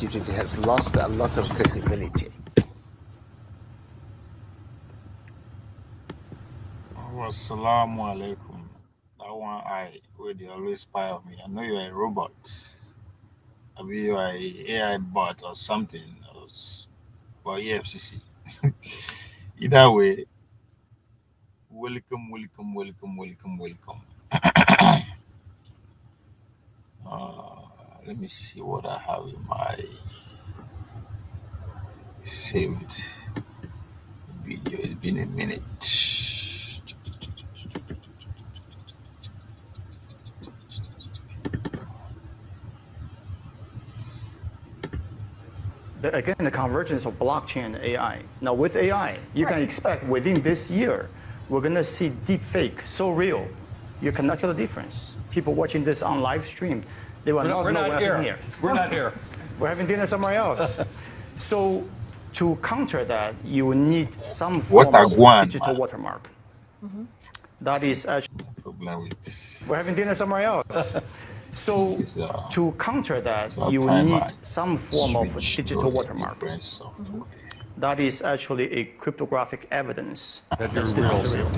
institution has lost a lot of credibility. Assalamu alaikum. That one where they always spy on me. I know you're a robot. Maybe you're an AI bot or something. Or EFCC. Either way, welcome. Let me see what I have in my saved video. It's been a minute. Again, the convergence of blockchain and AI. Now, with AI, you can expect within this year, we're going to see deep fake so real, you cannot tell the difference. People watching this on live stream, they will not know what's in here. We're not here. We're having dinner somewhere else. So, to counter that, you will need some form of digital watermark. That is actually. We're having dinner somewhere else. So, to counter that, you will need some form of digital watermark. That is actually a cryptographic evidence that this is real.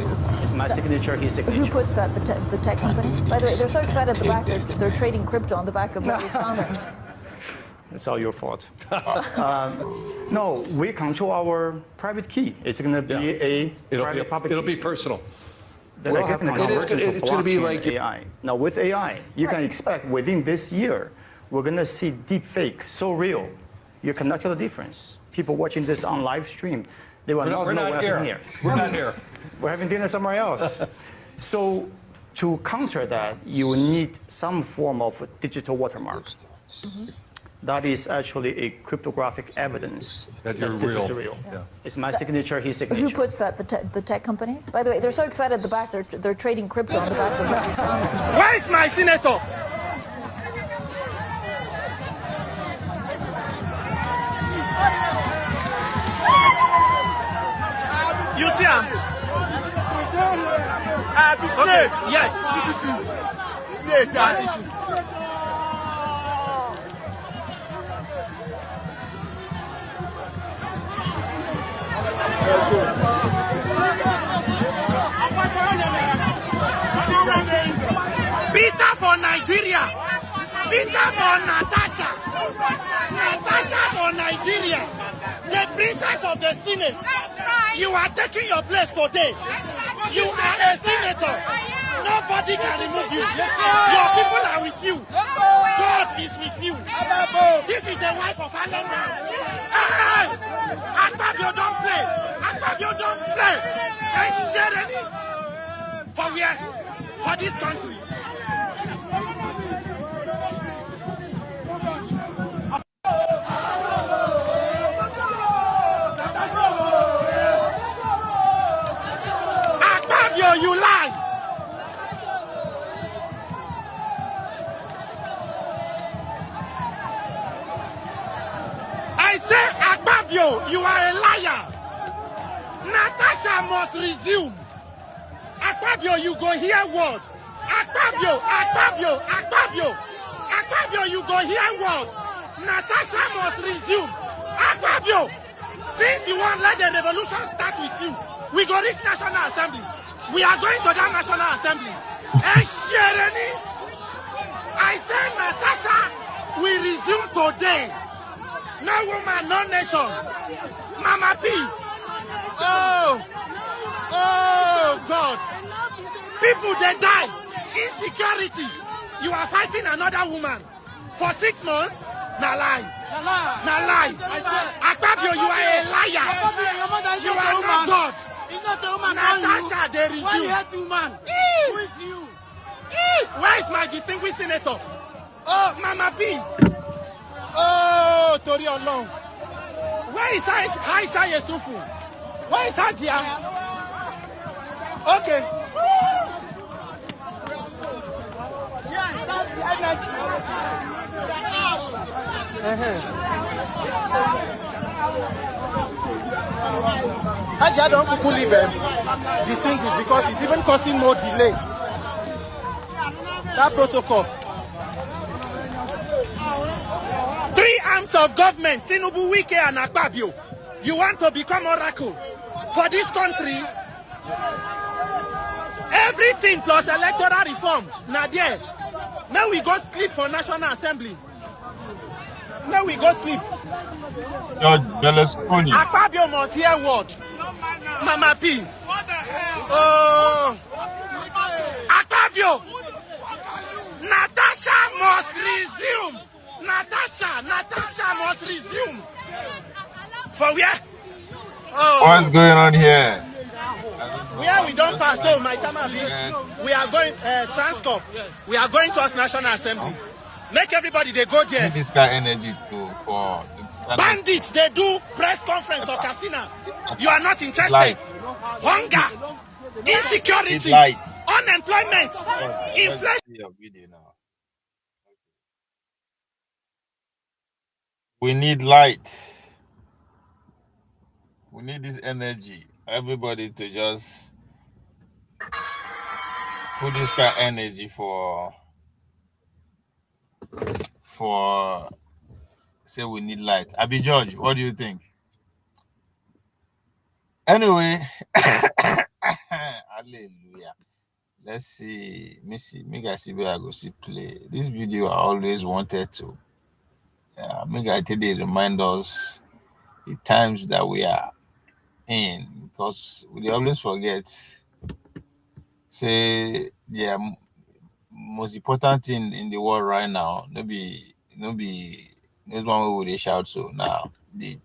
It's my signature, his signature. Who puts that? The tech companies? By the way, they're so excited at the back, they're trading crypto on the back of all these comments. It's all your fault. No, we control our private key. It's going to be a private public key. It'll be personal. Then again, the convergence of blockchain and AI. Now, with AI, you can expect within this year, we're going to see deep fake so real, you cannot tell the difference. People watching this on live stream, they will not know what's in here. We're not here. We're having dinner somewhere else. So, to counter that, you will need some form of digital watermark. That is actually a cryptographic evidence that this is real. It's my signature, his signature. Who puts that? The tech companies? By the way, they're so excited at the back, they're trading crypto on the back of all these comments. Where is my senator? You see him? Okay, yes. That issue. Peter for Nigeria. Peter for Natasha. Natasha for Nigeria. The princess of the Senate. You are taking your place today. You are a senator. Nobody can remove you. Your people are with you. God is with you. This is the wife of Alan Brown. Hey! Akpabio don't play. Akpabio don't play. And share it. For where? For this country. Akpabio, you lie. I say, Akpabio, you are a liar. Natasha must resume. Akpabio, you go hear word. Akpabio, you go hear word. Natasha must resume. Akpabio, since you won't let the revolution start with you, we go reach National Assembly. We are going to that National Assembly. And Shereni, I say Natasha will resume today. No woman, no nation. Mama P. Oh God. People, they die. Insecurity. You are fighting another woman. For 6 months? Na lie. Akpabio, you are a liar. You are not God. Natasha, they resume. Who is you? Where is my distinguished senator? Oh, Mama B. Oh, Tori Olong. Where is Aisha Yesufu? Where is Hajia? Okay. Yes, that's the energy. Hajia don't leave him distinguished because it's even causing more delay. That protocol. 3 arms of government, Tinubu, Wike, and Akpabio, you want to become oracle for this country? Everything plus electoral reform. Now there. Now we go sleep for National Assembly. Now we go sleep. George Berlusconi. Akpabio must hear what? Mama P. What the hell? Oh. Akpabio. Natasha must resume. Natasha must resume. For where? Oh. What's going on here? Where we don't pass, so my time we are going Transcorp. We are going to National Assembly. Make everybody they go there. Need this kind of energy for bandits. They do press conference or casino. You are not interested. Light. Hunger, insecurity, unemployment, inflation. We need light. We need this energy. Everybody to just put this kind of energy for say we need light. Abi George, what do you think? Anyway, hallelujah. Let's see. Make I see where I go see play. This video I always wanted to. Make I today remind us the times that we are in, because we always forget. Say the most important thing in the world right now, no be this one we will shout so now the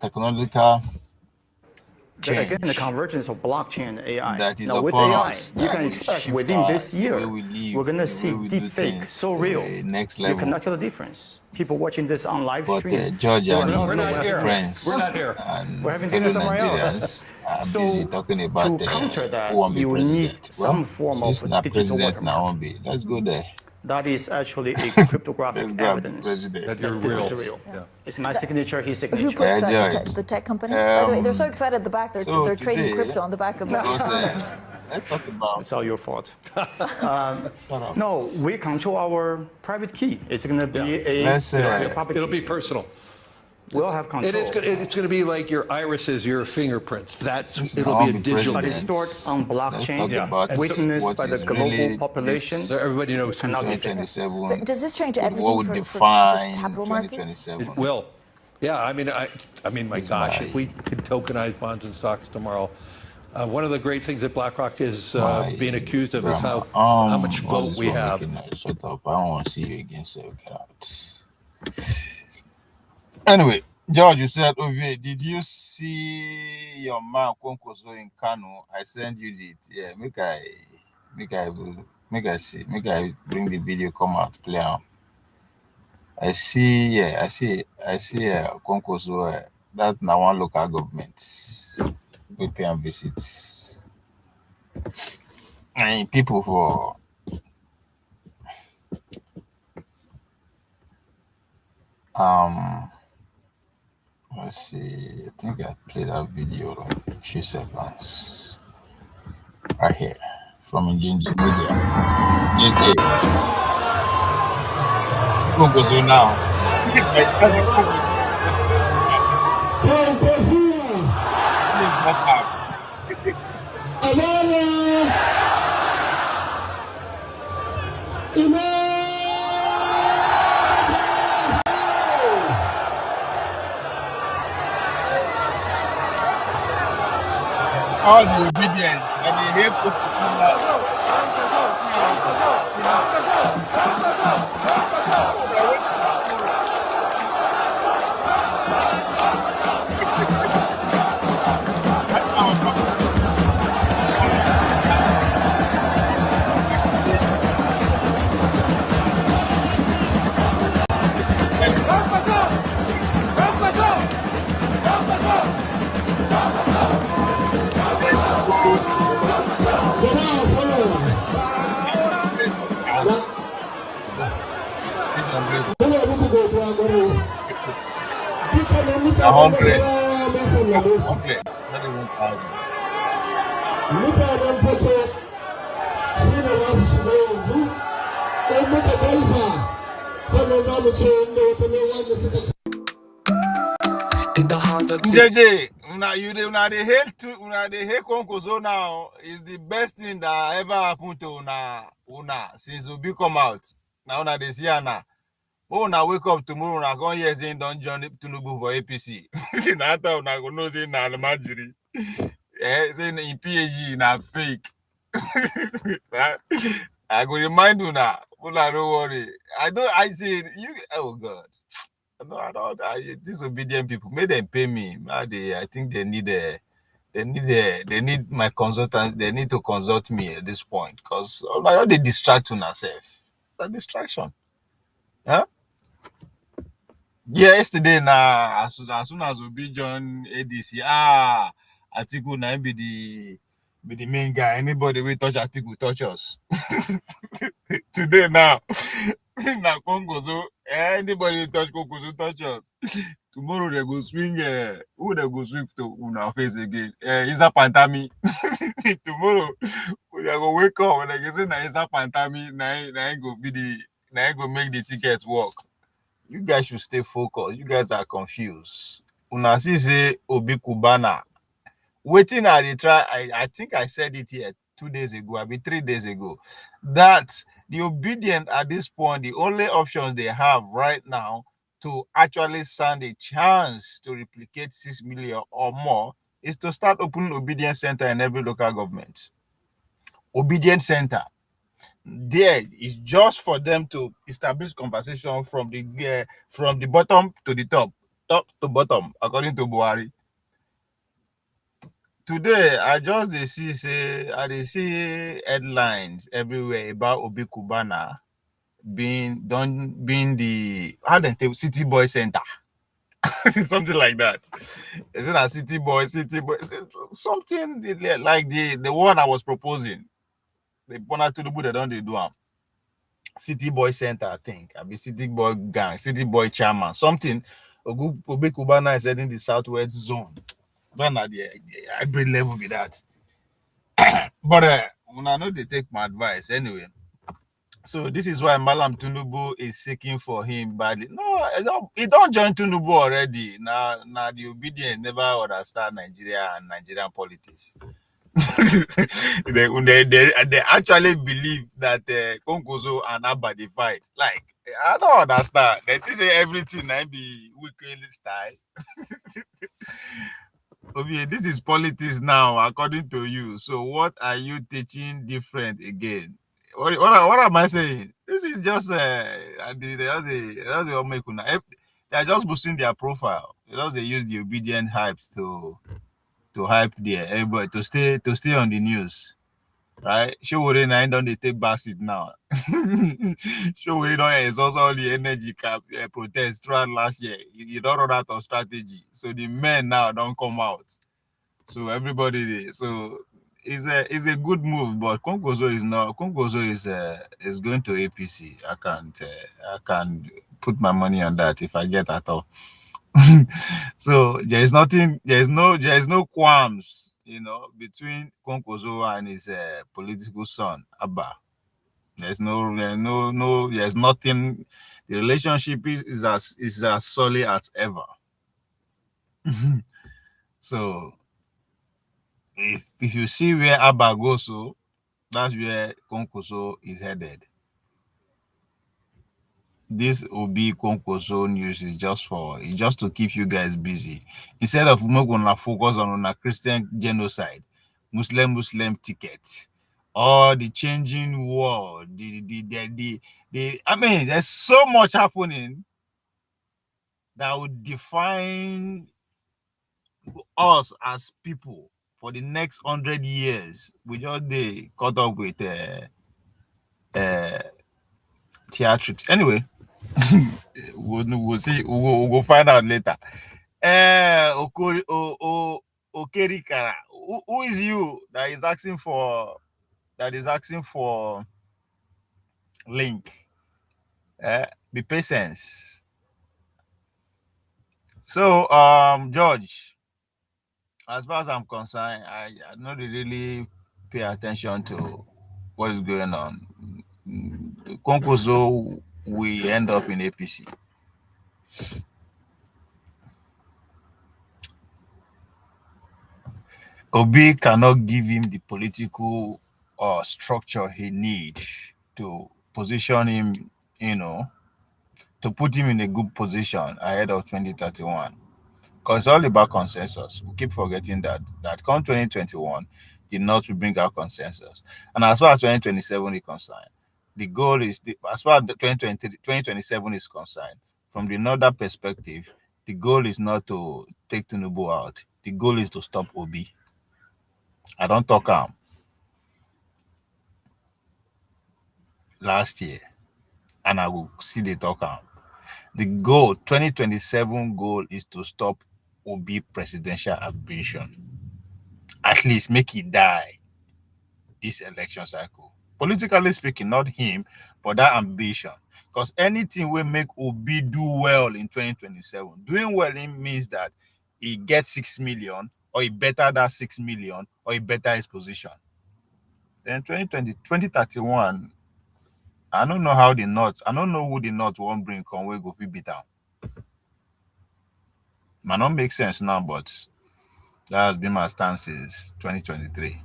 technological change. Again, the convergence of blockchain and AI. That is now, with upon AI, us, you can expect within this year, we're going to see deepfake so real. Next level. You cannot tell the difference. People watching this on live But stream. George and his friends We're not here. and We're having fellow dinner somewhere Nigerians are So, busy talking about to counter that, who won't be you will president. need some form of since not digital president now watermark. won't be. Let's go there. That is actually a cryptographic Let's go, evidence president. That you're this is real. real. Yeah. It's my signature, his Who signature. puts that? George. The tech companies? By the way, they're so excited at the back. So They're trading today, crypto on the back of Because, comments. let's talk about It's all your fault. No, we control our private key. It's going to be Let's, a public It'll key. be personal. We'll have control. It's going to be like your irises, your fingerprints. It'll I'll be a be digital. But president. it's stored on Let's talk blockchain, about witnessed what by the is global really population. this Everybody knows. Cannot be 2027. Does this change everything What would for define just capital markets? 2027? It will. Yeah, I mean, my gosh, my- if we could tokenize bonds and stocks tomorrow, one of the great things that BlackRock is being accused of is how much vote we have. Shut up! I don't want to see you again. So get out. Anyway, George, you said, did you see your man Konkoso in Kano? I sent you it. Yeah, make I bring the video, come out, play out. I see Konkoso. That now one local government we pay and visit. And people for let's see, I think I played that video like a few seconds. Right here from Ginger Media. JJ. Konkoso now. All the obedience and the hateful mutanen fake su ne za su shiga yanzu don muka gaisa sannan za mu ce wanda wata ne wanda suka JJ, una they hate Konkozo now is the best thing that ever happened to una since Obi come out. Now una they see now. Oh, now wake up tomorrow, una go hear saying don't join Tinubu for APC. Now that una go know saying na Almajiri. Saying in PhD na fake. I go remind you now. Don't worry. I say you. Oh God. No, I don't. Disobedient people. May them pay me. I think they need my consultants. They need to consult me at this point because all they distract on ourselves. It's a distraction. Huh? Yeah, yesterday now, as soon as we be join ADC, Atiku now be the main guy. Anybody we touch Atiku touch us. Today now, now Kongozo, anybody touch Kongozo touch us. Tomorrow they go swing. Who they go swing to on our face again? Isa Pantami. Tomorrow we go wake up when they say na Isa Pantami. Na go make the tickets work. You guys should stay focused. You guys are confused. Una see say Obi Kubana. Waiting at the try. I think I said it here 2 days ago, I mean 3 days ago, that the obedient at this point, the only options they have right now to actually stand a chance to replicate 6 million or more is to start opening obedience center in every local government. Obedience center. There is just for them to establish conversation from the bottom to the top to bottom, according to Buhari. Today, I just see headlines everywhere about Obi Kubana being the city boy center, something like that. Is it a city boy, something like the one I was proposing? The Bona Tinubu they don't do them. City boy center, I think. I be city boy gang, city boy chairman, something. Obi Kubana is heading the southwest zone. Then at the hybrid level be that. But I know they take my advice anyway. So this is why Malam Tinubu is seeking for him badly. No, he don't join Tinubu already. Now the obedient never understand Nigeria and Nigerian politics. they actually believe that Konkozo and Abba they fight. Like, I don't understand. They say everything I be weekly style. Okay, this is politics now, according to you. So what are you teaching different again? What am I saying? This is just they are just boosting their profile. They use the obedient hype to hype their everybody to stay on the news. Right? Show where I don't they take backseat now. Show where don't also all the energy cap protest throughout last year. You don't run out of strategy. So the men now don't come out. So everybody, so it's a good move, but Kongozo is not. Kongozo is going to APC. I can't put my money on that if I get at all. So there is no qualms, between Kongozo and his political son Abba. There's nothing. The relationship is as solid as ever. So if you see where Abba goes, so that's where Konkoso is headed. This Obi Konkoso news is just to keep you guys busy. Instead of gonna focus on a Christian genocide, Muslim ticket, or the changing world, I mean, there's so much happening that would define us as people for the next 100 years. We just caught up with theatrics. Anyway, we'll see. We'll find out later. Okerikara, who is you that is asking for link? Be patient. So, George, as far as I'm concerned, I not really pay attention to what is going on. Konkozo, we end up in APC. Obi cannot give him the political structure he needs to position him, to put him in a good position ahead of 2031. Because it's all about consensus. We keep forgetting that come 2021, the North will bring out consensus. And as far as 2027 is concerned, the goal is, as far as 2027 is concerned, from the Northern perspective, the goal is not to take Tinubu out. The goal is to stop Obi. I don't talk last year, and I will see the talk The goal, 2027 goal, is to stop Obi presidential ambition. At least make it die this election cycle. Politically speaking, not him, but that ambition. Because anything will make Obi do well in 2027. Doing well means that he gets 6 million, or he better that 6 million, or he better his position. Then 2031, I don't know how the North, I don't know who the North won't bring Conway go fit beat down. Might not make sense now, but that has been my stance since 2023.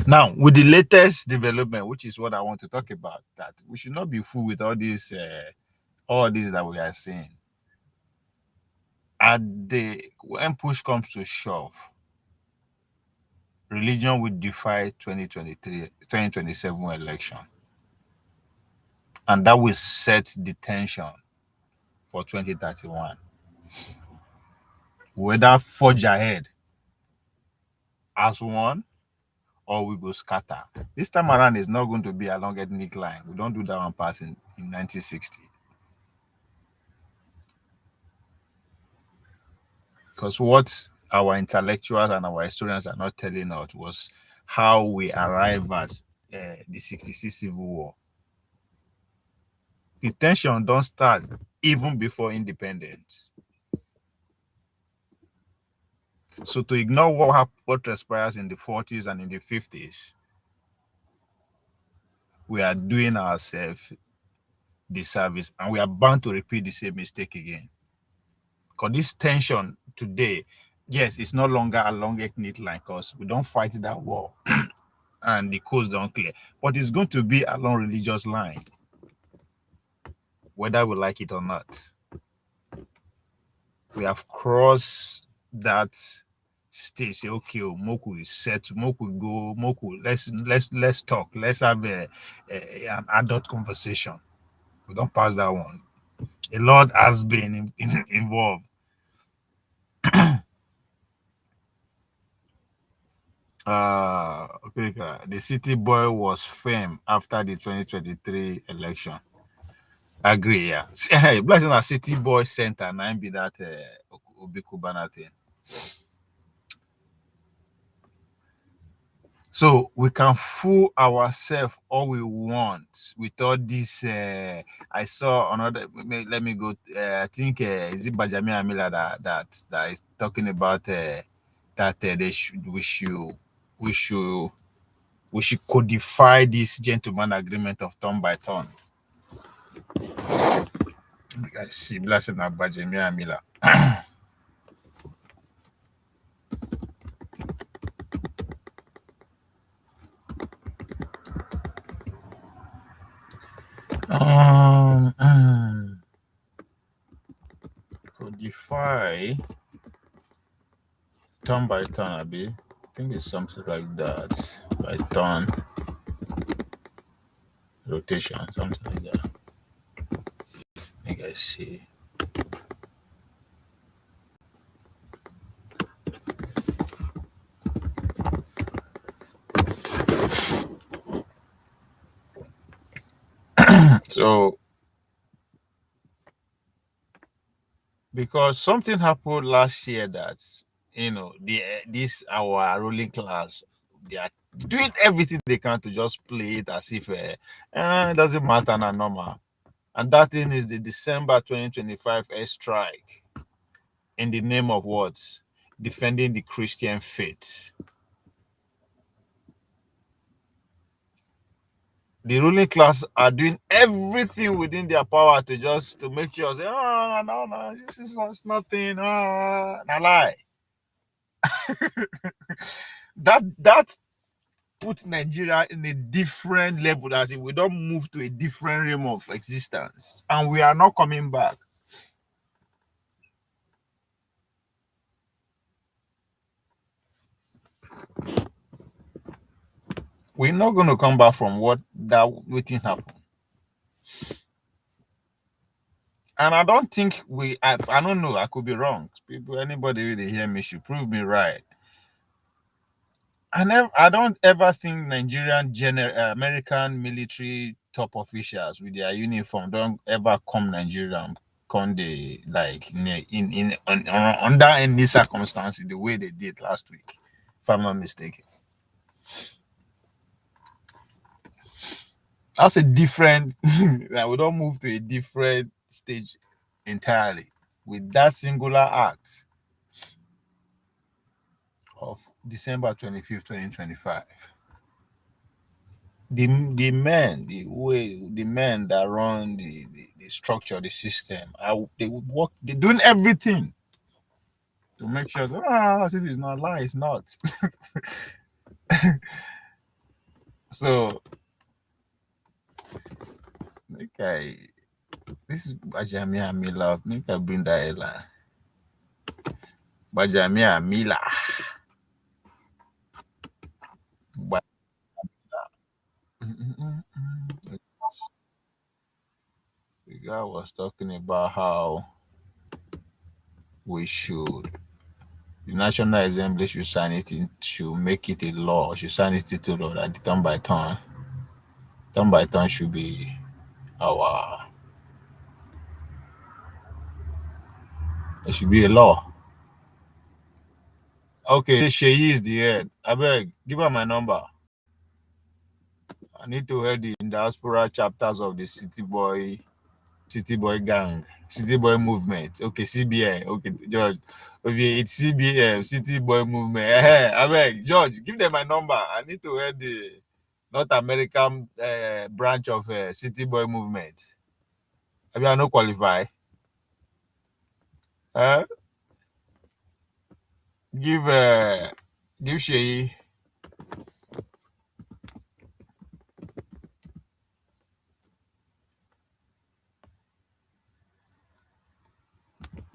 Now, with the latest development, which is what I want to talk about, that we should not be fooled with all this that we are seeing. When push comes to shove, religion will defy 2027 election. And that will set the tension for 2031. Whether forge ahead as one, or we go scatter. This time around is not going to be along ethnic line. We don't do that one pass in 1960. Because what our intellectuals and our historians are not telling us was how we arrive at the 66 Civil War. The tension don't start even before independence. So to ignore what transpires in the 40s and in the 50s, we are doing ourselves disservice, and we are bound to repeat the same mistake again. Because this tension today, yes, it's no longer along ethnic line because we don't fight that war and the coast don't clear, but it's going to be along religious line, whether we like it or not. We have crossed that stage. Say, okay, Moku is set. Moku go. Moku, let's talk. Let's have an adult conversation. We don't pass that one. A lot has been involved. Okay, the city boy was famed after the 2023 election. Agree, yeah. Hey, blessing a city boy center, and be that Obi Kubana thing. So we can fool ourselves all we want with all this. I saw another. Let me go. I think is it Bajami Amila that is talking about that we should codify this gentleman agreement of turn by turn. I see blessing of Bajami Amila. Codify turn by turn, Abi. I think it's something like that. By turn, rotation, something like that. I think I see. So, because something happened last year that this our ruling class, they are doing everything they can to just play it as if it doesn't matter now, normal. And that thing is the December 2025 airstrike in the name of what? Defending the Christian faith. the ruling class are doing everything within their power to make sure say, oh no, this is nothing. No lie. that put Nigeria in a different level, as if we don't move to a different realm of existence, and we are not coming back. We're not going to come back from what thing happened. And I don't think I don't know, I could be wrong. People, anybody really hear me should prove me right. I don't ever think Nigerian American military top officials with their uniform don't ever come Nigerian under any circumstances the way they did last week, if I'm not mistaken. That's a different that we don't move to a different stage entirely with that singular act of December 25th, 2025. The men that run the structure, the system, they would work, they're doing everything to make sure that as if it's not lie, it's not. So this is Bajamia Mila. Make I bring that Ella. Bajamia Mila. The guy was talking about how we should, the National Assembly should sign it should make it a law, should sign it into law that the turn by turn should be our, it should be a law. Okay, Sheyi is the head. I beg, give her my number. I need to head the diaspora chapters of the City Boy gang, City Boy movement. Okay, CBN. Okay, George. Okay, it's CBM, City Boy movement. I beg, George, give them my number. I need to head the North American branch of City Boy movement. Maybe I no qualify. Give Sheyi.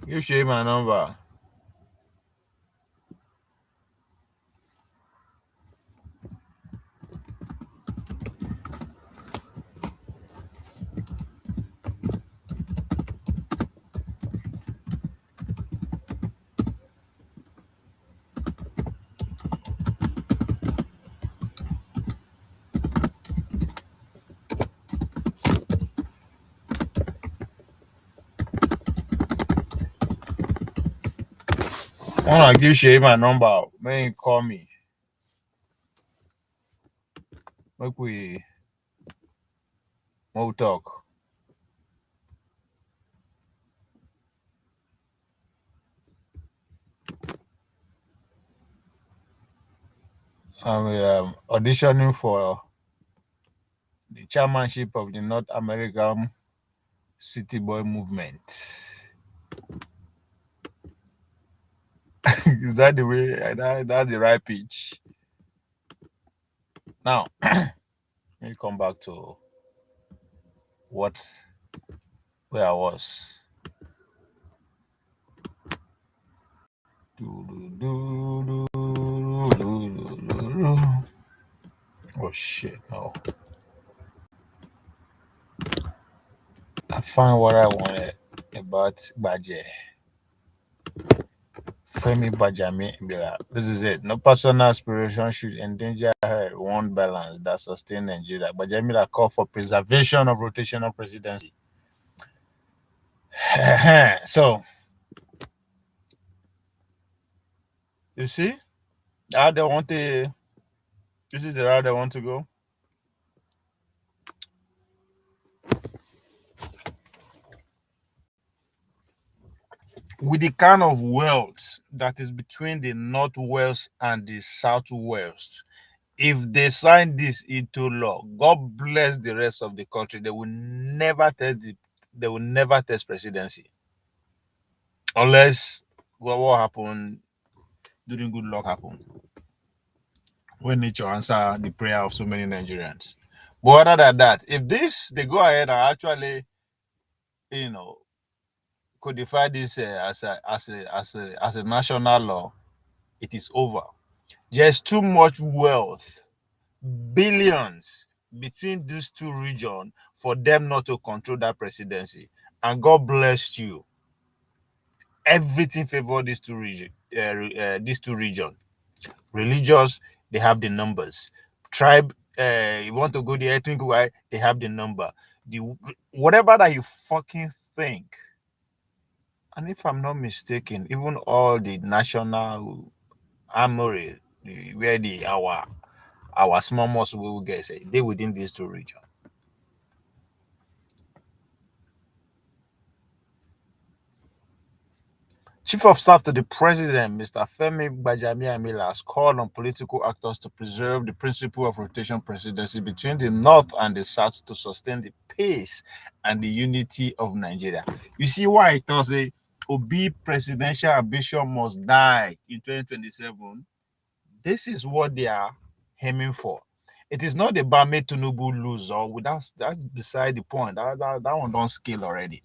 Give Sheyi my number. When I give Sheyi my number, may he call me. Make we talk. I'm auditioning for the chairmanship of the North American City Boy movement. Is that the way? That's the right pitch. Now, let me come back to where I was. Oh shit, no. I found what I wanted about Baje. Femi Bajami Bila. This is it. No personal aspiration should endanger her one balance that sustain Nigeria. Bajamila called for preservation of rotational presidency. So, you see how they want to. This is the route they want to go. With the kind of wealth that is between the Northwest and the Southwest, if they sign this into law, God bless the rest of the country. They will never test presidency. Unless what happened during good luck happened. When nature answer the prayer of so many Nigerians. But other than that, if they go ahead and actually, codify this as a national law, it is over. There's too much wealth, billions between these two regions for them not to control that presidency. And God bless you. Everything favor these two regions. Religious, they have the numbers. Tribe, you want to go the ethnic way, they have the number. Whatever that you fucking think. And if I'm not mistaken, even all the national armory, where our small muscle will get, say, they within these two regions. Chief of Staff to the President, Mr. Femi Gbajamiamila, has called on political actors to preserve the principle of rotation presidency between the North and the South to sustain the pace and the unity of Nigeria. You see why it does say Obi presidential ambition must die in 2027? This is what they are aiming for. It is not about make Tinubu lose, or that's beside the point. That one don't scale already.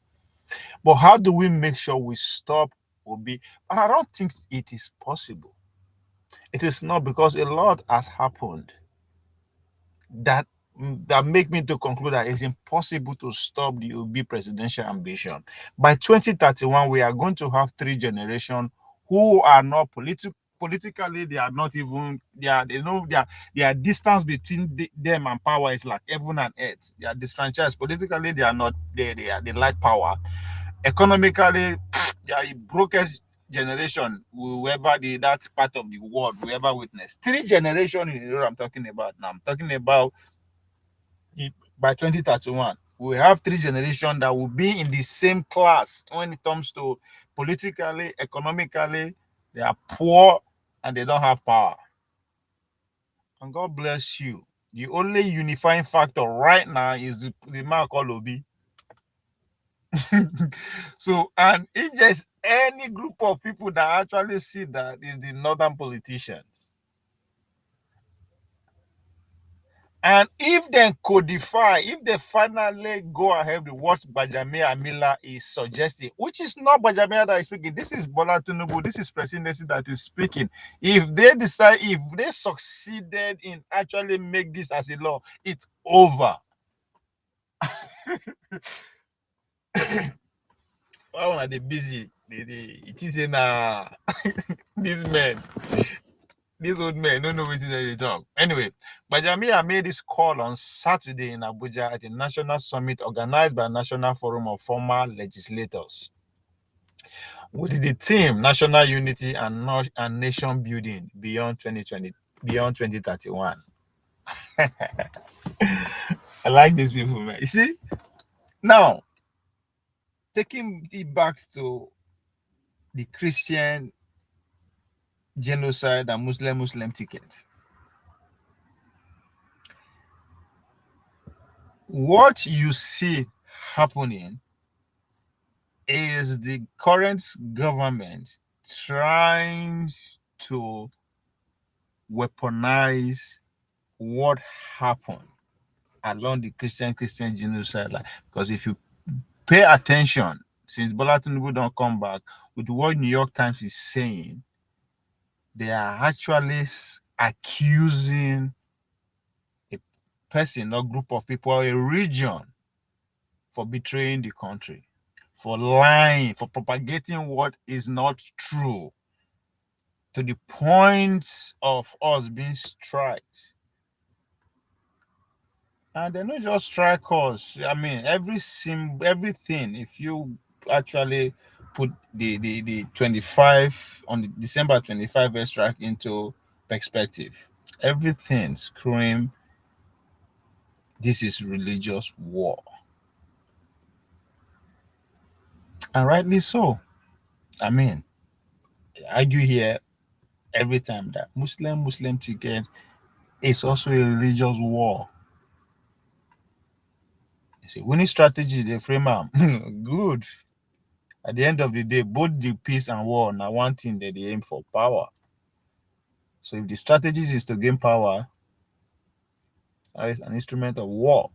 But how do we make sure we stop Obi? And I don't think it is possible. It is not, because a lot has happened that make me to conclude that it's impossible to stop the Obi presidential ambition. By 2031, we are going to have 3 generations who are not politically, they are not even, their distance between them and power is like heaven and earth. They are disfranchised. Politically, they are not, they like power. Economically, they are the brokest generation whoever that part of the world we ever witnessed. 3 generations in the world I'm talking about now. I'm talking about by 2031. We have 3 generations that will be in the same class when it comes to politically, economically. They are poor and they don't have power. And God bless you. The only unifying factor right now is the man called Obi. So, and if there's any group of people that actually see that, is the northern politicians. And if they codify, if they finally go ahead with what Gbajamiamila is suggesting, which is not Gbajamiamila that is speaking, this is Bola Tinubu, this is presidency that is speaking. If they decide, if they succeeded in actually make this as a law, it's over. Why are they busy? It is in these men. These old men don't know what they talk. Anyway, Gbajamiamila made this call on Saturday in Abuja at a national summit organized by a National Forum of Former Legislators, with the theme National Unity and Nation Building beyond 2031. I like these people, man. You see, now taking it back to the Christian genocide and Muslim ticket. What you see happening is the current government trying to weaponize what happened along the Christian genocide line. Because if you pay attention, since Bola Tinubu don't come back, with what New York Times is saying, they are actually accusing a person or group of people, or a region, for betraying the country, for lying, for propagating what is not true, to the point of us being striked. And they not just strike us. I mean, everything. If you actually put the 25 on the December 25 airstrike into perspective, everything scream, this is religious war. And rightly so. I mean, I do hear every time that Muslim ticket it's also a religious war. You see, winning strategy, they frame up. Good. At the end of the day, both the peace and war now one thing that they aim for power. So if the strategies is to gain power, that is an instrument of war.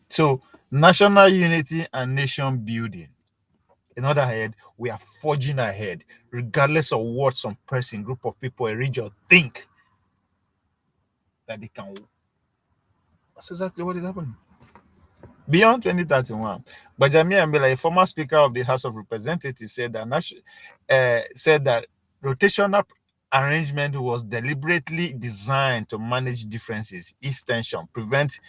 So national unity and nation building. In other hand, we are forging ahead, regardless of what some person, group of people, a region think that they can. That's exactly what is happening. Beyond 2031, Benjamin Ambela, a former Speaker of the House of Representatives, said that rotational arrangement was deliberately designed to manage differences, ease tension, prevent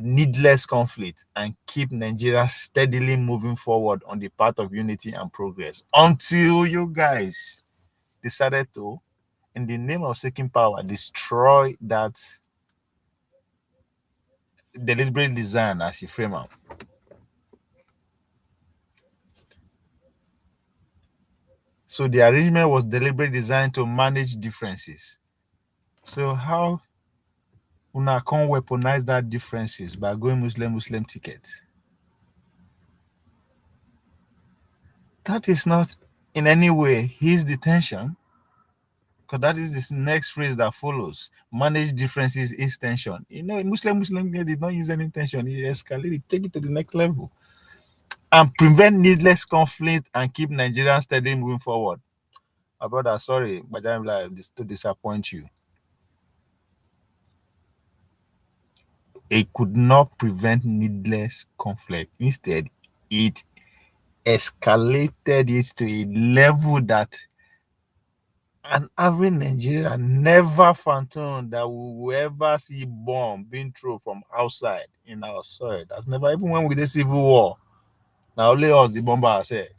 needless conflict, and keep Nigeria steadily moving forward on the path of unity and progress. Until you guys decided to, in the name of seeking power, destroy that deliberate design as you frame up. So the arrangement was deliberately designed to manage differences. So how una can weaponize that differences by going Muslim ticket? That is not in any way his detention, because that is this next phrase that follows. Manage differences is tension. You know, Muslim did not use any tension. He escalated, take it to the next level. And prevent needless conflict and keep Nigerians steadily moving forward. My brother, sorry, but I'm like this to disappoint you. It could not prevent needless conflict. Instead, it escalated it to a level that an average Nigerian never fathomed that we will ever see bomb being thrown from outside in our soil. That's never, even when we did civil war. Now only us the bomber ourselves.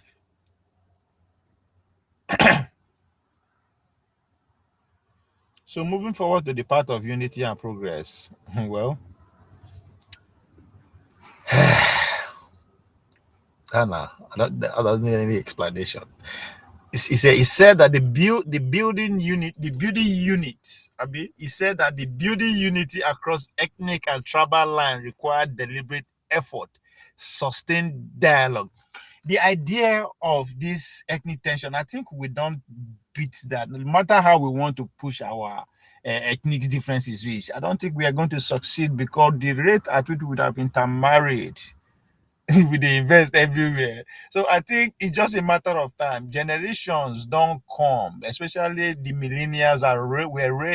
So moving forward to the path of unity and progress. Well, Anna, I don't need any explanation. He said that the building unit. He said that the building unity across ethnic and tribal lines required deliberate effort, sustained dialogue. The idea of this ethnic tension, I think we don't beat that. No matter how we want to push our ethnic differences reach, I don't think we are going to succeed, because the rate at which we would have intermarried we they invest everywhere. So I think it's just a matter of time. Generations don't come, especially the millennials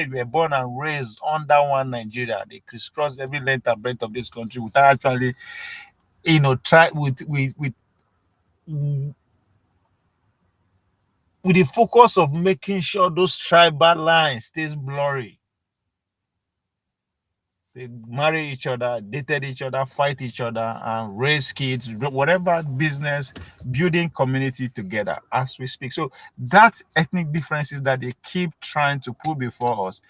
were born and raised under one Nigeria. They crisscross every length and breadth of this country without actually, try with the focus of making sure those tribal lines stays blurry. They marry each other, dated each other, fight each other, and raise kids, whatever business, building community together as we speak. So that ethnic differences that they keep trying to put before us,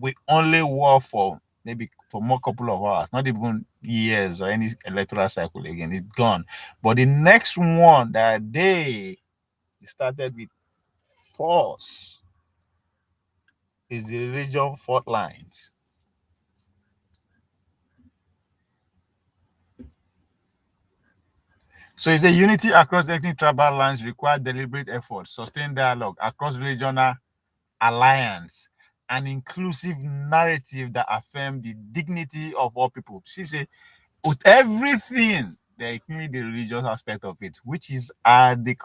we only war for maybe for more couple of hours, not even years or any electoral cycle again. It's gone. But the next one that they started with force is the religion fault lines. So it's a unity across ethnic tribal lines require deliberate effort, sustained dialogue across regional alliance, an inclusive narrative that affirms the dignity of all people. She say, with everything, they include the religious aspect of it, which is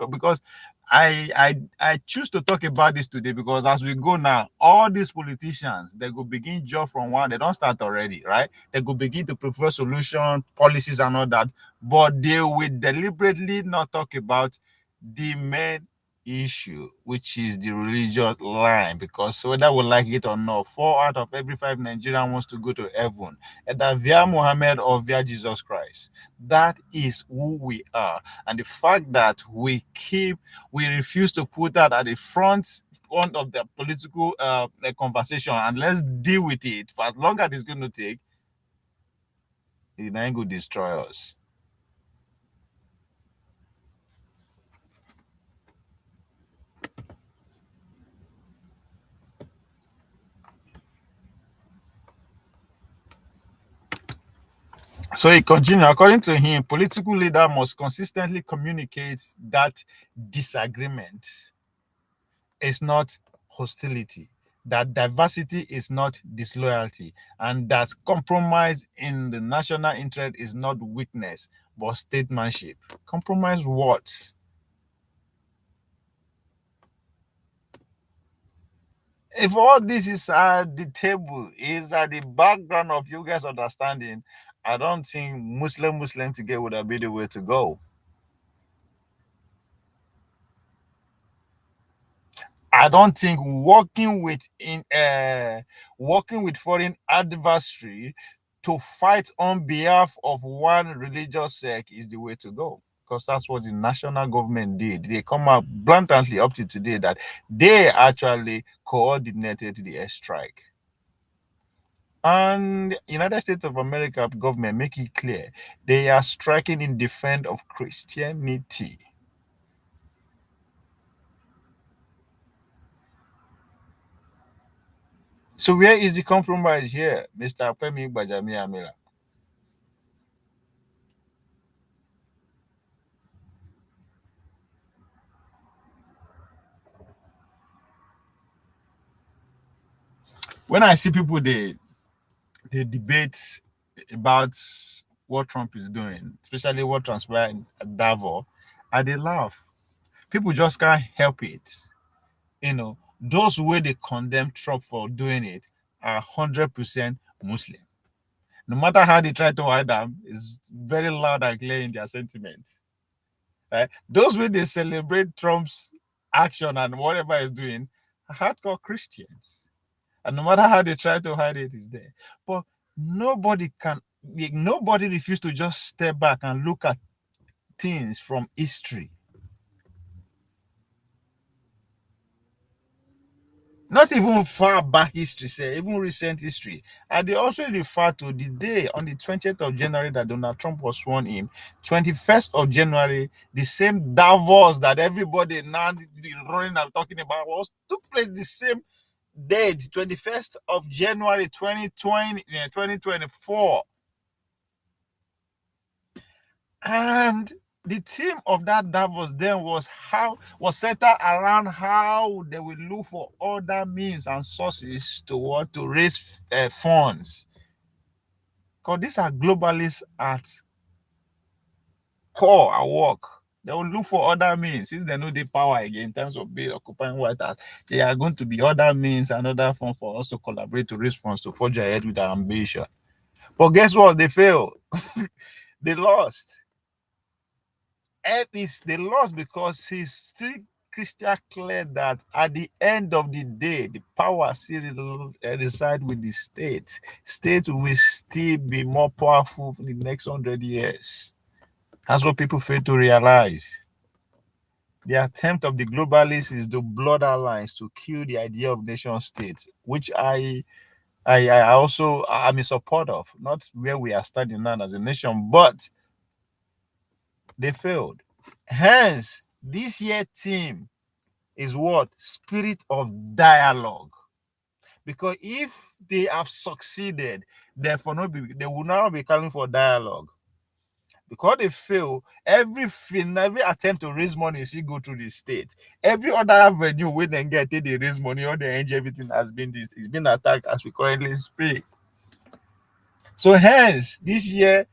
because I choose to talk about this today, because as we go now, all these politicians, they go begin job from one. They don't start already, right? They go begin to prefer solution policies and all that, but they will deliberately not talk about the main issue, which is the religious line, because whether we like it or not, 4 out of every 5 Nigerians wants to go to heaven, either via Muhammad or via Jesus Christ. That is who we are. And the fact that we refuse to put that at the front of the political conversation, and let's deal with it for as long as it's going to take, it ain't going to destroy us. So he continued, according to him, political leader must consistently communicate that disagreement is not hostility, that diversity is not disloyalty, and that compromise in the national interest is not weakness, but statesmanship. Compromise what? If all this is at the table, is at the background of you guys' understanding, I don't think Muslim together would have been the way to go. I don't think working with foreign adversary to fight on behalf of one religious sect is the way to go, because that's what the national government did. They come out blatantly up to today that they actually coordinated the airstrike. And United States of America government make it clear they are striking in defense of Christianity. So where is the compromise here, Mr. Femi Bajami Amila? When I see people they debate about what Trump is doing, especially what transpired at Davos, and they laugh. People just can't help it. Those who they condemn Trump for doing it are 100% Muslim. No matter how they try to hide them, it's very loud and clear in their sentiments. Right? Those who they celebrate Trump's action and whatever he's doing are hardcore Christians. And no matter how they try to hide it, it's there. But nobody refused to just step back and look at things from history. Not even far back history, say, even recent history. And they also refer to the day on the 20th of January that Donald Trump was sworn in, 21st of January, the same Davos that everybody now running and talking about took place the same date, 21st of January 2024. And the theme of that Davos then was centered around how they will look for other means and sources to raise funds. Because these are globalists at core at work. They will look for other means since they know the power again in terms of occupying White House. There are going to be other means and other funds for us to collaborate to raise funds to forge ahead with our ambition. But guess what? They failed. They lost. They lost because he's still crystal clear that at the end of the day, the power still reside with the state. State will still be more powerful for the next 100 years. That's what people fail to realize. The attempt of the globalists is to blood alliance to kill the idea of nation states, which I also am in support of. Not where we are standing now as a nation, but they failed. Hence, this year theme is what? Spirit of dialogue. Because if they have succeeded, therefore they will not be calling for dialogue. Because they fail, every attempt to raise money is go through the state. Every other avenue where they get it, they raise money or they enjoy everything has been attacked as we currently speak. So hence, this year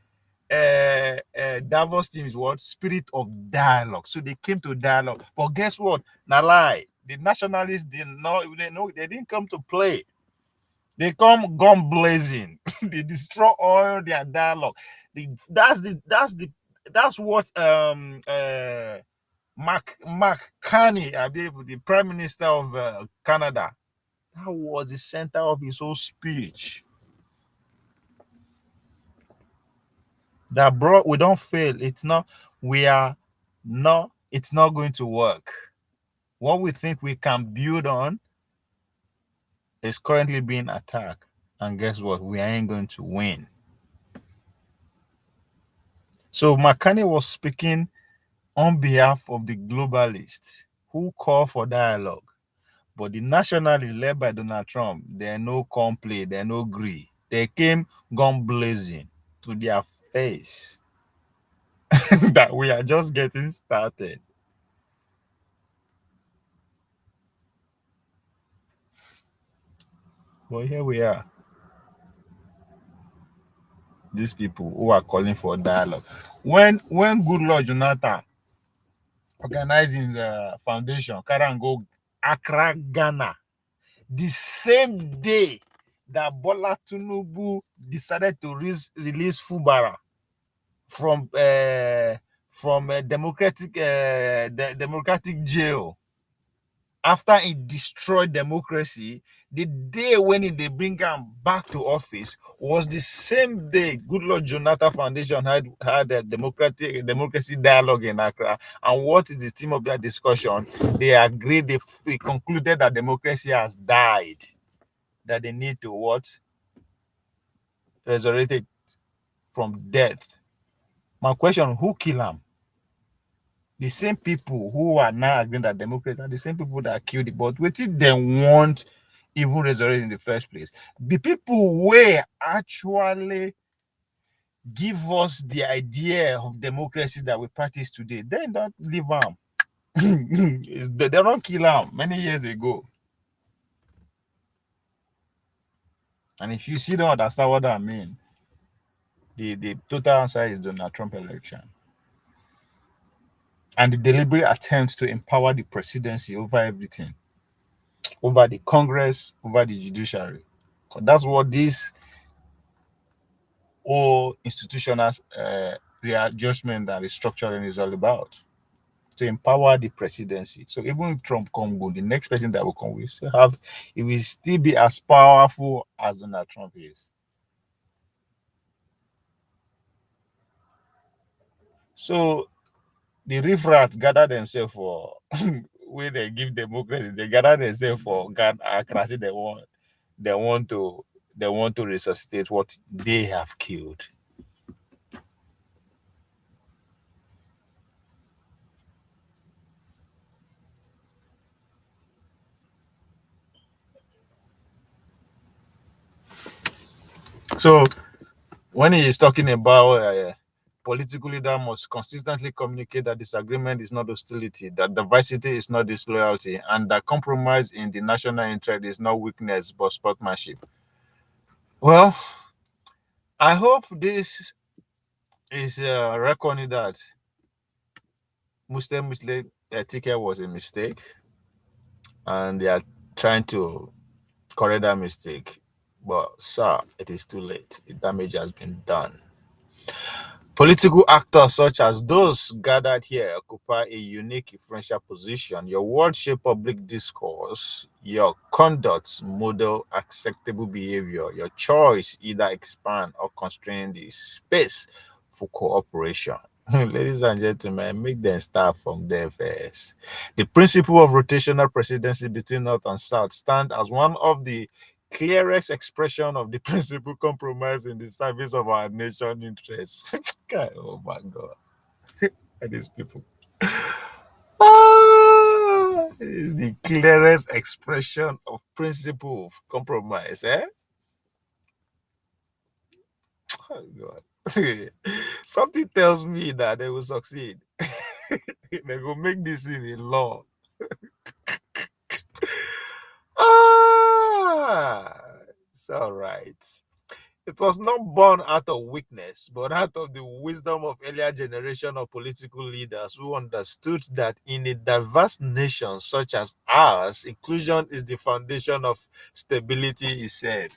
Davos team is what? Spirit of dialogue. So they came to dialogue. But guess what? Now lie. The nationalists they didn't come to play. They come gun blazing. They destroy all their dialogue. That's what Mark Carney, I believe, the Prime Minister of Canada, that was the center of his whole speech. That we don't fail. It's not going to work. What we think we can build on is currently being attacked. And guess what? We ain't going to win. So McCartney was speaking on behalf of the globalists who call for dialogue. But the nationalists led by Donald Trump, they no complain, they no agree. They came gun blazing to their face that we are just getting started. Well, here we are. These people who are calling for dialogue. When Good Lord Jonathan organizing the foundation, Karango Accra, Ghana, the same day that Bola Tinubu decided to release Fubara from democratic jail after he destroyed democracy, the day when they bring him back to office was the same day Good Lord Jonathan Foundation had a democracy dialogue in Accra. And what is the theme of that discussion? They agreed, they concluded that democracy has died, that they need to what? Resurrect it from death. My question, who killed him? The same people who are now agreeing that democrats are the same people that killed it, but what did they want even resurrect in the first place? The people were actually give us the idea of democracy that we practice today. They don't leave them. They don't kill them many years ago. And if you see don't understand what I mean, the total answer is Donald Trump election. And the deliberate attempt to empower the presidency over everything, over the Congress, over the judiciary. That's what this whole institutional readjustment and restructuring is all about. To empower the presidency. So even if Trump comes good, the next person that will come will still have, it will still be as powerful as Donald Trump is. So the riffraff gather themselves for where they give democracy, they gather themselves for democracy. They want to resuscitate what they have killed. So when he is talking about political leader must consistently communicate that disagreement is not hostility, that diversity is not disloyalty, and that compromise in the national interest is not weakness but sportsmanship. Well, I hope this is reckoning that Muslim ticket was a mistake, and they are trying to correct that mistake. But sir, it is too late. The damage has been done. Political actors such as those gathered here occupy a unique influential position. Your words shape public discourse. Your conduct model acceptable behavior. Your choice either expand or constrain the space for cooperation. Ladies and gentlemen, make them start from there first. The principle of rotational presidency between North and South stand as one of the clearest expression of the principle compromise in the service of our nation interests. Oh my God. These people. Is the clearest expression of principle of compromise, eh? Oh God. Something tells me that they will succeed. They will make this in a law. It's all right. It was not born out of weakness, but out of the wisdom of earlier generation of political leaders who understood that in a diverse nation such as ours, inclusion is the foundation of stability, he said.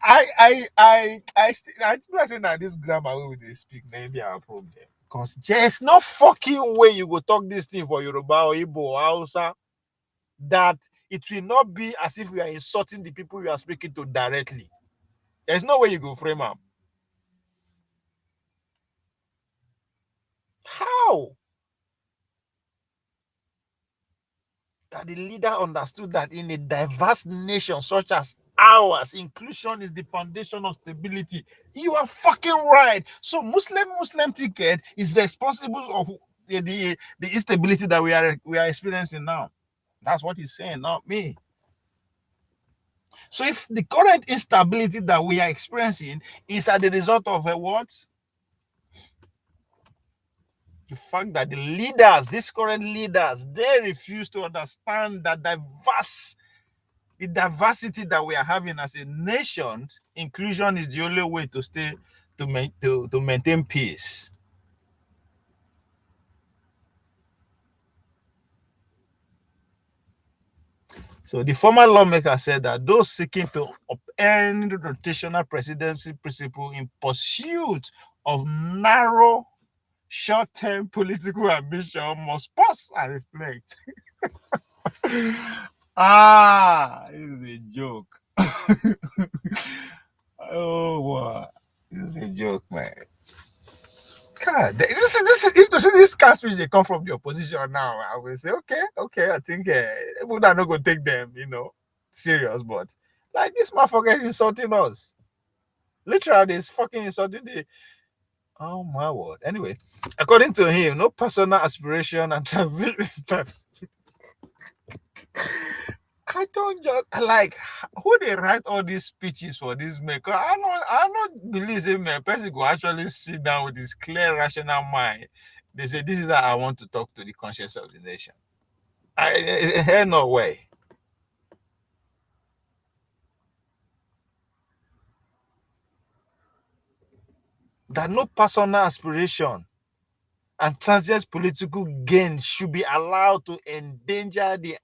I still saying that this grammar way they speak maybe a problem. Because there's no fucking way you go talk this thing for Yoruba or Igbo or Hausa that it will not be as if we are insulting the people we are speaking to directly. There's no way you go frame up. How? That the leader understood that in a diverse nation such as ours, inclusion is the foundation of stability. You are fucking right. So Muslim ticket is responsible of the instability that we are experiencing now. That's what he's saying, not me. So if the current instability that we are experiencing is as the result of a what? The fact that the leaders, these current leaders, they refuse to understand that the diversity that we are having as a nation, inclusion is the only way to stay to maintain peace. So the former lawmaker said that those seeking to upend the rotational presidency principle in pursuit of narrow, short-term political ambition must pause and reflect. This is a joke. Oh, wow. This is a joke, man. God, this is if to see this cast speech they come from the opposition now, I will say okay. I think people are not gonna take them, serious. But like this motherfucker is insulting us. Literally, he's fucking insulting the. Oh my word. Anyway, according to him, no personal aspiration and transition. I don't just like who they write all these speeches for this man. Cause I don't believe him, man. Person go actually sit down with his clear, rational mind. They say this is how I want to talk to the conscience of the nation. No way. That no personal aspiration and transient political gain should be allowed to endanger the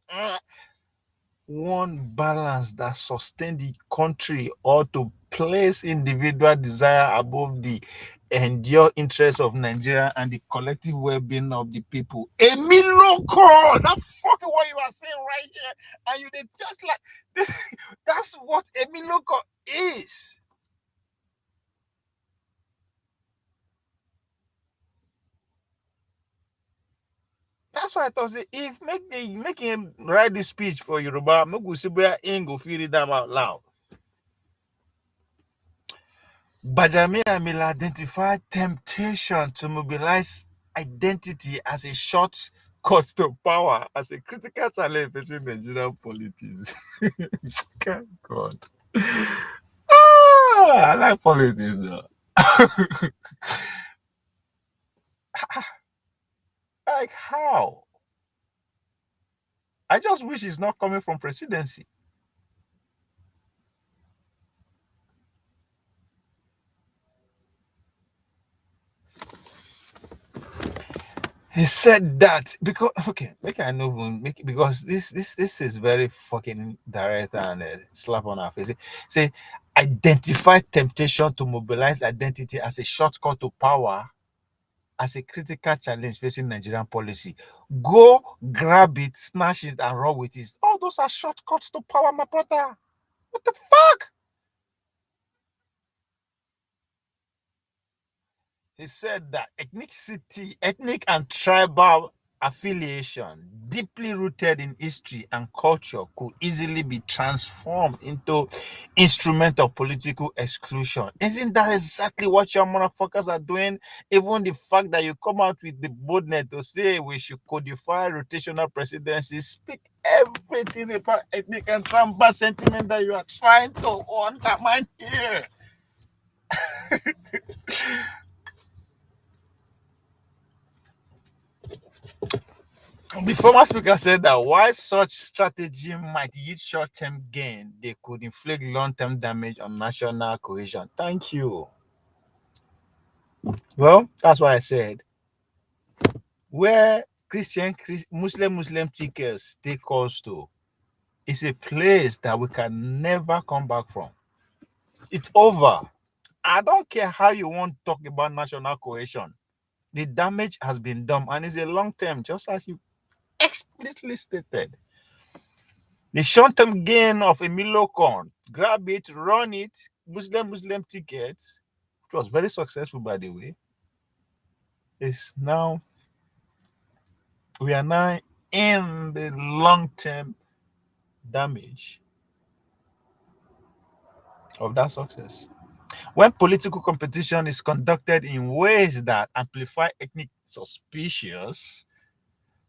one balance that sustain the country or to place individual desire above the endure interests of Nigeria and the collective well-being of the people. Emiloko! That's fucking what you are saying right here. And you did just like that's what Emiloko is. That's why I thought if make him write this speech for Yoruba, make we see where go feel it out loud. Bajamia will identify temptation to mobilize identity as a shortcut to power, as a critical challenge facing Nigerian politics. God. I like politics though. Like how? I just wish it's not coming from presidency. He said that because because this is very fucking direct and slap on our face. Say identify temptation to mobilize identity as a shortcut to power, as a critical challenge facing Nigerian policy. Go grab it, snatch it, and run with it. All those are shortcuts to power, my brother. What the fuck? He said that ethnic and tribal affiliation, deeply rooted in history and culture, could easily be transformed into instrument of political exclusion. Isn't that exactly what your motherfuckers are doing? Even the fact that you come out with the boldness to say we should codify rotational presidency, speak everything about ethnic and tribal sentiment that you are trying to undermine here. The former speaker said that while such strategy might yield short-term gain, they could inflict long-term damage on national cohesion. Thank you. Well, that's why I said where Muslim tickers take us to is a place that we can never come back from. It's over. I don't care how you want to talk about national cohesion. The damage has been done and it's a long term, just as you explicitly stated. The short-term gain of Emiloko, grab it, run it, Muslim tickets, which was very successful, by the way, is now, we are now in the long-term damage of that success. When political competition is conducted in ways that amplify ethnic suspicions,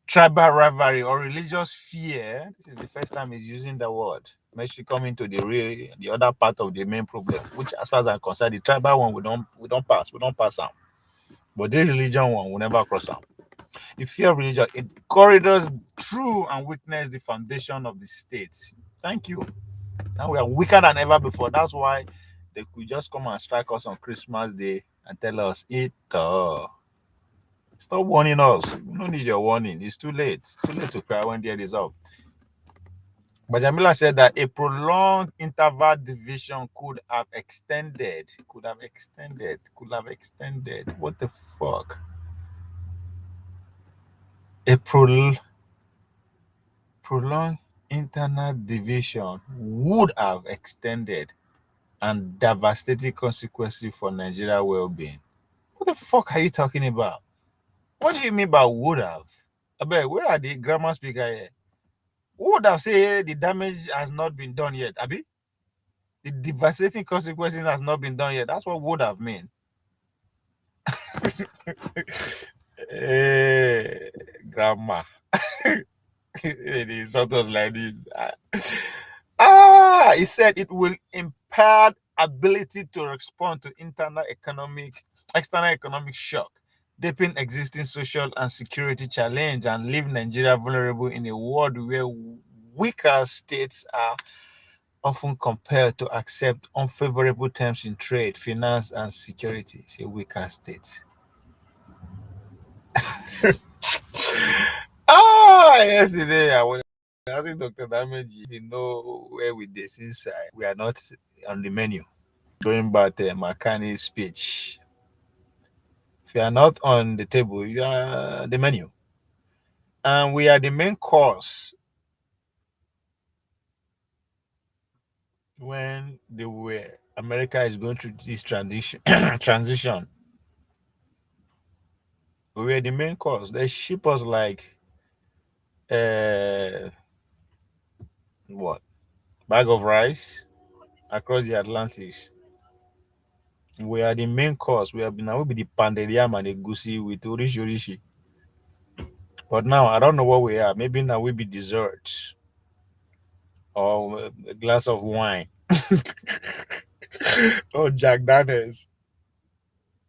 tribal rivalry, or religious fear, this is the first time he's using the word, Make she come into the other part of the main problem, which as far as I'm concerned, the tribal one we don't pass out. But the religion one will never cross out. The fear of religion, it corridors through and witness the foundation of the state. Thank you. Now we are weaker than ever before. That's why they could just come and strike us on Christmas Day and tell us it. Stop warning us. We don't need your warning. It's too late. It's too late to cry when there is up. But Jamila said that a prolonged interval division could have extended. What the fuck? A prolonged internal division would have extended and devastating consequences for Nigeria well-being. What the fuck are you talking about? What do you mean by would have? I bet, where are the grammar speaker here? Who would have said the damage has not been done yet? Abi? The devastating consequences has not been done yet. That's what would have meant. Hey, grammar. It is sort of like this. He said it will impair ability to respond to external economic shock, deepen existing social and security challenge, and leave Nigeria vulnerable in a world where weaker states are often compelled to accept unfavorable terms in trade, finance, and security. It's a weaker state. Yesterday I was asking Dr. Dameji, you know where with this inside. We are not on the menu. Going back to McCartney's speech. If you are not on the table, you are the menu. And we are the main course. When America is going through this transition, we were the main course. They ship us like what? Bag of rice across the Atlantic. We are the main course. We will be the panderiam and the goosey with orishi. But now I don't know what we are. Maybe now we be dessert or a glass of wine or Jack Daniels.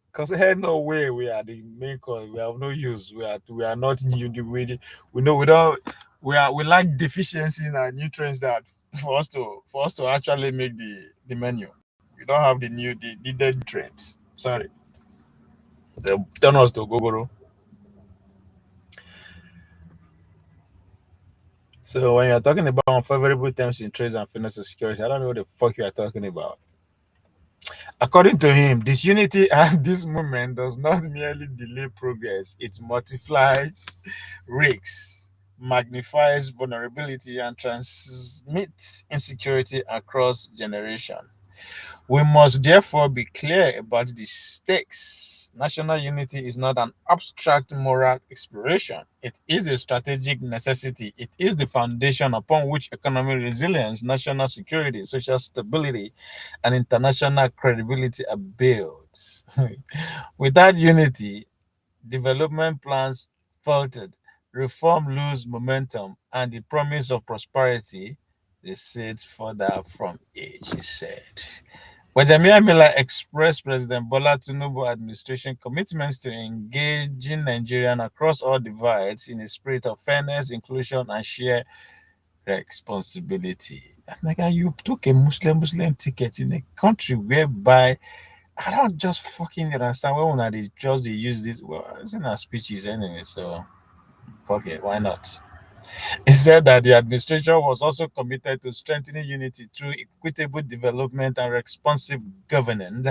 Because hey, no way we are the main course. We have no use. We are not new. We know we don't. We lack deficiencies and nutrients that for us to actually make the menu. We don't have the dead nutrients. Sorry. They turn us to Gogoro. So when you're talking about unfavorable terms in trade and financial security, I don't know what the fuck you are talking about. According to him, disunity at this moment does not merely delay progress, it multiplies risks, magnifies vulnerability, and transmits insecurity across generations. We must therefore be clear about the stakes. National unity is not an abstract moral exploration. It is a strategic necessity. It is the foundation upon which economic resilience, national security, social stability, and international credibility are built. Without unity, development plans faltered, reform lose momentum, and the promise of prosperity recedes further from age, he said. Benjamin Miller expressed President Bola Tinubu administration commitments to engaging Nigerians across all divides in a spirit of fairness, inclusion, and shared responsibility. Like you took a Muslim ticket in a country whereby I don't just fucking understand why they use this. Well, it's in our speeches anyway, so fuck it, why not? He said that the administration was also committed to strengthening unity through equitable development and responsive governance.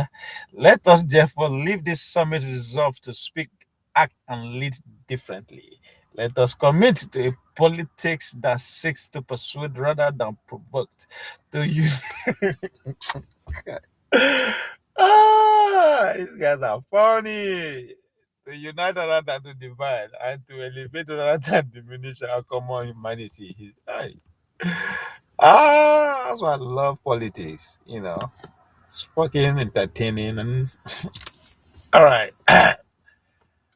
Let us therefore leave this summit resolved to speak, act, and lead differently. Let us commit to a politics that seeks to persuade rather than provoke. To use these guys are funny. To unite rather than to divide, and to elevate rather than diminish our common humanity. That's why I love politics. It's fucking entertaining. And all right,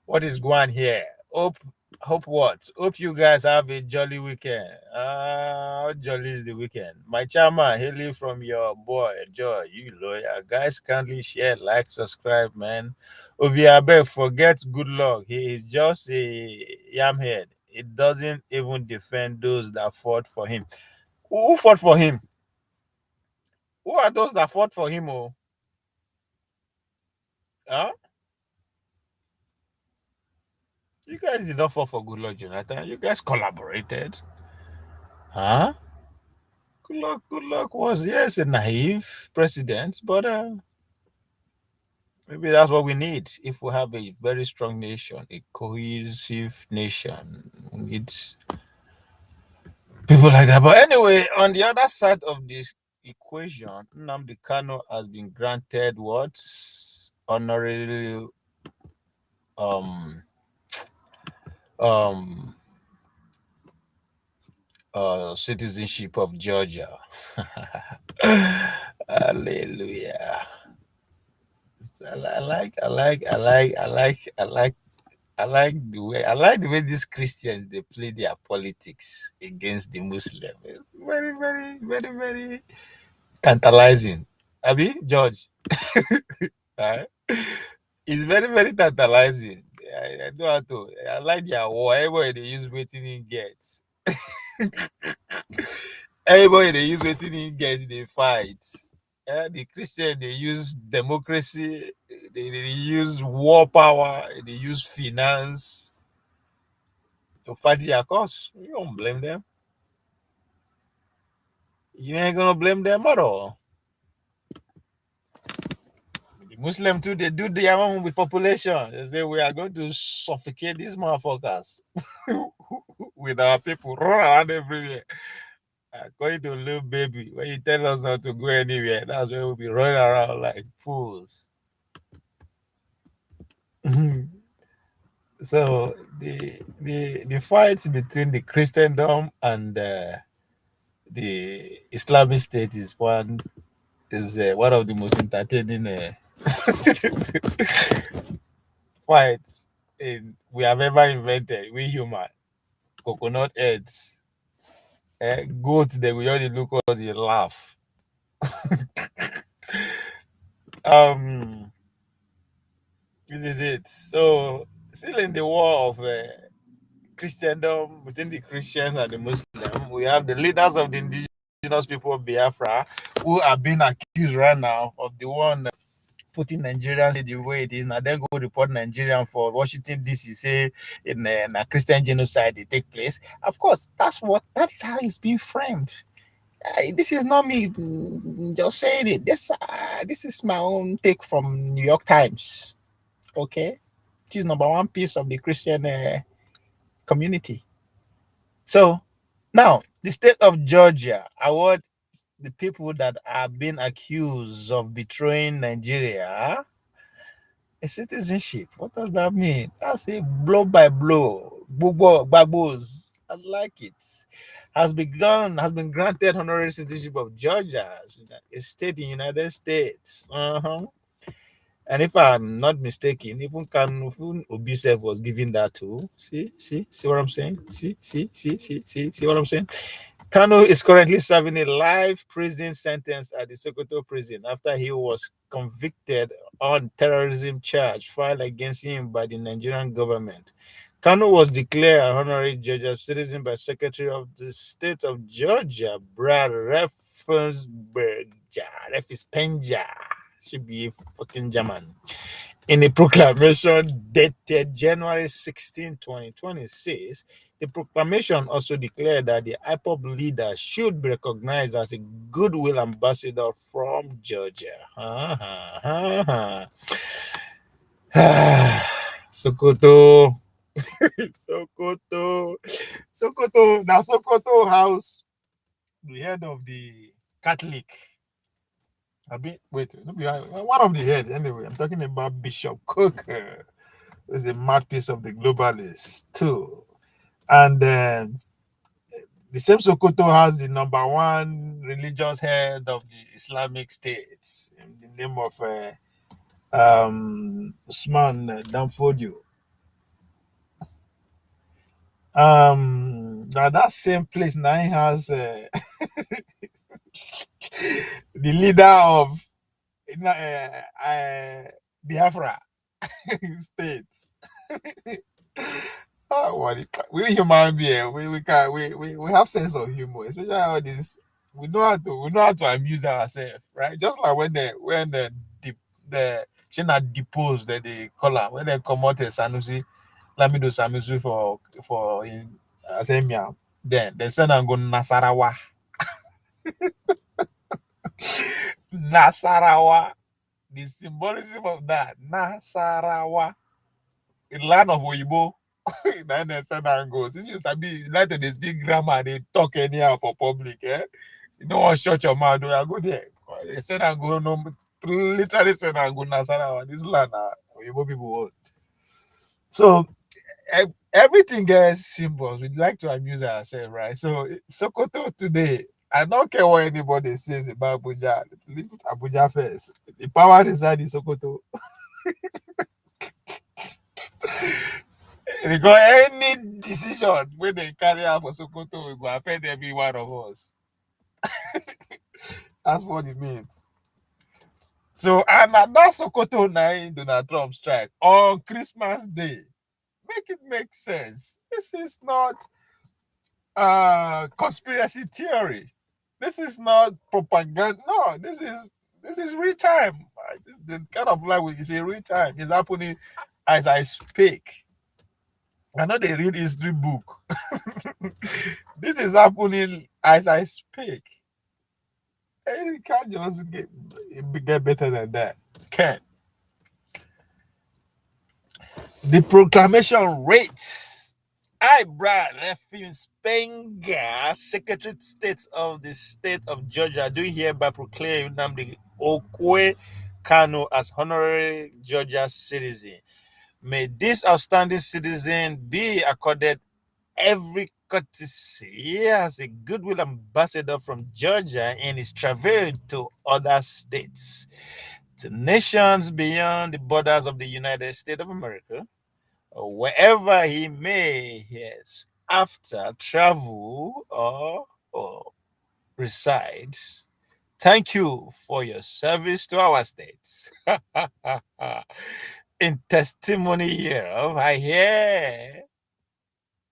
what is going here? Hope Hope what? Hope you guys have a jolly weekend. How jolly is the weekend? My chairman, hailing from your boy, Joy, you lawyer. Guys, kindly share, like, subscribe, man. Oviabe, forget good luck. He is just a yamhead. It doesn't even defend those that fought for him. Who fought for him? Who are those that fought for him? Oh, huh? You guys did not fall for good luck, Jonathan. You guys collaborated. Huh? Good luck was, yes, a naive president, but maybe that's what we need if we have a very strong nation, a cohesive nation. We need people like that. But anyway, on the other side of this equation, Nnamdi Kanu has been granted what? Honorary um um citizenship of Georgia. Hallelujah. I like the way these Christians they play their politics against the Muslim. It's very, very, very, very tantalizing. Abi, George. Right? It's very, very tantalizing. I don't have to. I like their war. Everybody they use waiting in gets. Everybody they use waiting in gets, they fight. The Christian they use democracy, they use war power, they use finance to fight their cause. You don't blame them. You ain't gonna blame them at all. The Muslim too, they do their own with population. They say we are going to suffocate these motherfuckers with our people run around everywhere. According to little baby, when you tell us not to go anywhere, that's where we'll be running around like fools. So the fight between the Christendom and the Islamic State is one of the most entertaining fights we have ever invented. We human coconut heads, goats. They will just look at us and laugh. This is it. So still in the war of Christendom between the Christians and the Muslims, we have the leaders of the indigenous people of Biafra who are being accused right now of the one putting Nigerians the way it is. Now then go report Nigerian for Washington DC say in a Christian genocide they take place. Of course, that is how it's being framed. This is not me just saying it. This is my own take from New York Times. Okay, it is number one piece of the Christian community. So now the state of Georgia award the people that are being accused of betraying Nigeria a citizenship. What does that mean? That's a blow by blow. Babos. I like it. Has been granted honorary citizenship of Georgia, a state in the United States. And if I'm not mistaken, even Obisef was given that too. See what I'm saying? See what I'm saying? Kano is currently serving a life prison sentence at the Sokoto prison after he was convicted on terrorism charge filed against him by the Nigerian government. Kano was declared an honorary Georgia citizen by Secretary of the State of Georgia, Brad Refispenja. Should be a fucking German. In a proclamation dated January 16, 2026, the proclamation also declared that the IPOB leader should be recognized as a goodwill ambassador from Georgia. Sokoto. Sokoto. Now Sokoto House, the head of the Catholic. One of the heads, anyway. I'm talking about Bishop Cook, who's the mouthpiece of the globalists, too. And the same Sokoto has the number one religious head of the Islamic State, in the name of Usman Danfodio. Now that same place now has the leader of Biafra state. Oh, we human being, we have sense of humor, especially how this we know how to amuse ourselves, right? Just like the China deposed that they call her when they come out Sanusi, Lamido Sanusi for in Asemia, then they send and go Nasarawa. Nasarawa. The symbolism of that Nasarawa, the land of Oyibo. Then they send and go. Since you sabi like to speak grammar, they talk anyhow for public. You don't want to shut your mouth. I go there. They send and go. No, literally send and go Nasarawa. This land, Oyibo people want. So everything gets symbols. We like to amuse ourselves, right? So Sokoto today, I don't care what anybody says about Abuja. Leave Abuja first. The power resides in Sokoto. Because any decision when they carry out for Sokoto will go affect every one of us. That's what it means. So, and that Sokoto now Donald Trump strike on Christmas Day. Make it make sense. This is not conspiracy theory. This is not propaganda. No, this is real time. This the kind of language is a real time. It's happening as I speak. I know they read history book. This is happening as I speak. It can't just get better than that. Can't. The proclamation rates. I, Brad Refin Spenger, Secretary of State of the State of Georgia, do hereby proclaim Nnamdi Okwe Kanu as honorary Georgia citizen. May this outstanding citizen be accorded every courtesy as a goodwill ambassador from Georgia in his travel to other states, to nations beyond the borders of the United States of America, or wherever he may after travel or reside. Thank you for your service to our states. In testimony hereof, I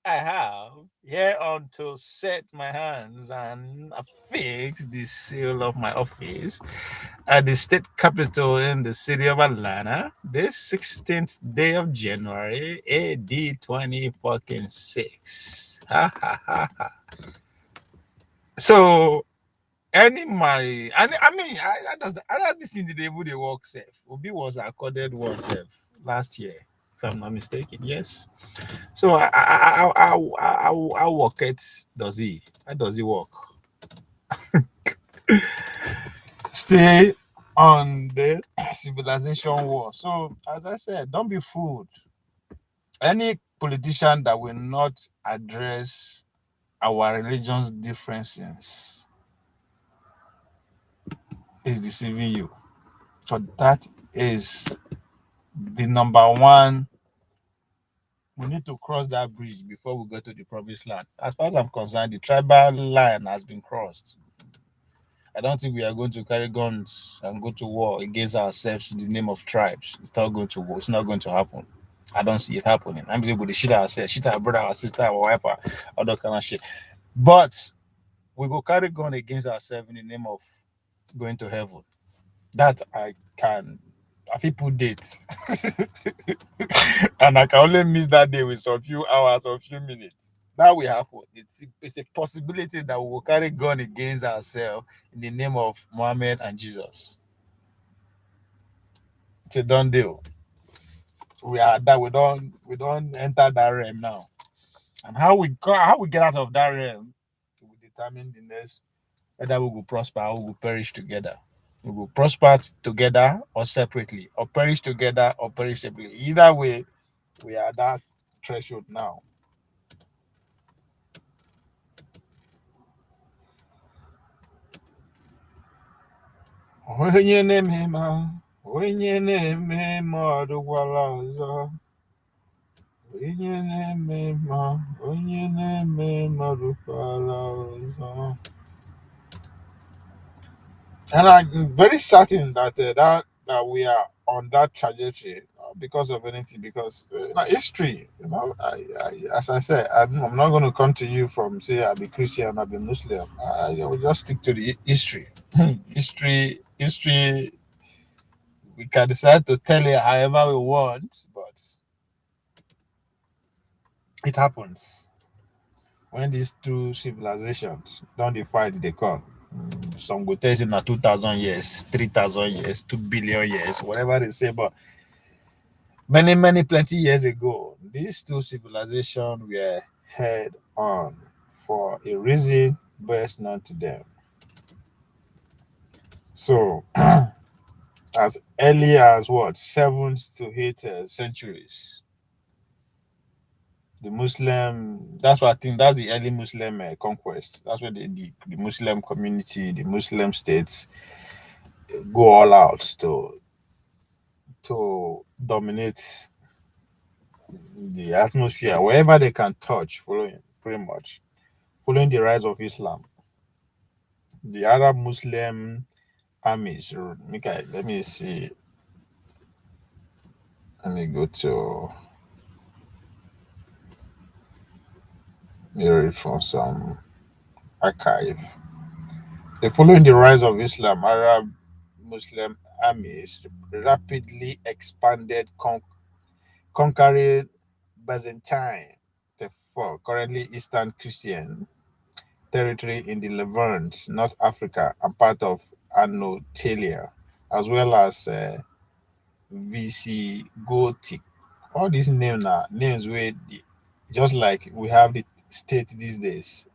have hereunto set my hands and affix the seal of my office at the state capitol in the city of Atlanta this 16th day of January, AD 2046. So, I don't this thing they would work safe. Obi was accorded one safe last year, if I'm not mistaken. Yes. So I work it. Does he? How does he work? Stay on the civilization war. So as I said, don't be fooled. Any politician that will not address our religion's differences is deceiving you. So that is the number one. We need to cross that bridge before we go to the promised land. As far as I'm concerned, the tribal line has been crossed. I don't think we are going to carry guns and go to war against ourselves in the name of tribes. It's not going to work. It's not going to happen. I don't see it happening. I'm able to shit ourselves, shit our brother, our sister, our wife, all that kind of shit. But we go carry gun against ourselves in the name of going to heaven. That I can. I feel put date. And I can only miss that day with some few hours or few minutes. That will happen. It's a possibility that we will carry gun against ourselves in the name of Muhammad and Jesus. It's a done deal. We don't enter that realm now. And how we get out of that realm will determine the next whether we will prosper or we will perish together. We will prosper together or separately, or perish together or perish separately. Either way, we are at that threshold now. Onye na-eme ma ọdụkwala ọzọ. And I'm very certain that that we are on that trajectory because of anything. Because history, as I said, I'm not going to come to you from say I be Christian, I be Muslim. I will just stick to the history. History. We can decide to tell it however we want, but it happens when these two civilizations don't they fight, they come. Some go tell you na 2,000 years, 3,000 years, 2 billion years, whatever they say, but many plenty years ago, these two civilizations were head on for a reason best known to them. So, as early as what 7th to 8th centuries, the Muslim, that's what I think, that's the early Muslim conquest. That's where the Muslim community, the Muslim states go all out to dominate the atmosphere wherever they can touch, following pretty much following the rise of Islam. The Arab Muslim armies, okay, let me see, let me go to, let me read from some archive. Following the rise of Islam, Arab Muslim armies rapidly expanded, conquering Byzantine, therefore currently Eastern Christian territory in the Levant, North Africa, and part of Anatolia, as well as Visigotic. All these names are names where just like we have the state these days.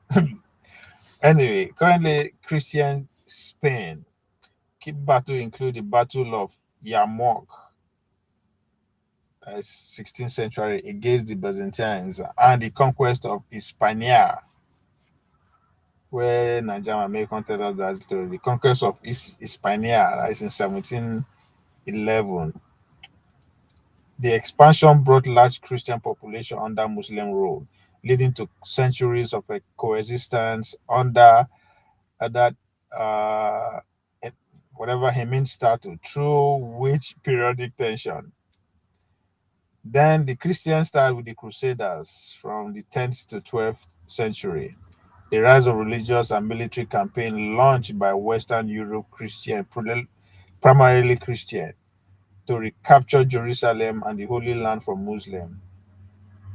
Anyway, currently Christian Spain. Key battle include the Battle of Yarmouk, 16th century, against the Byzantines, and the conquest of Hispania, where Nigeria may tell us that story. The conquest of Hispania, that is in 1711. The expansion brought large Christian population under Muslim rule, leading to centuries of a coexistence under that uh, whatever he means started, through which periodic tension. Then the Christians started with the Crusaders from the 10th to 12th century. The rise of religious and military campaign launched by Western Europe Christian, primarily Christian, to recapture Jerusalem and the Holy Land from Muslim.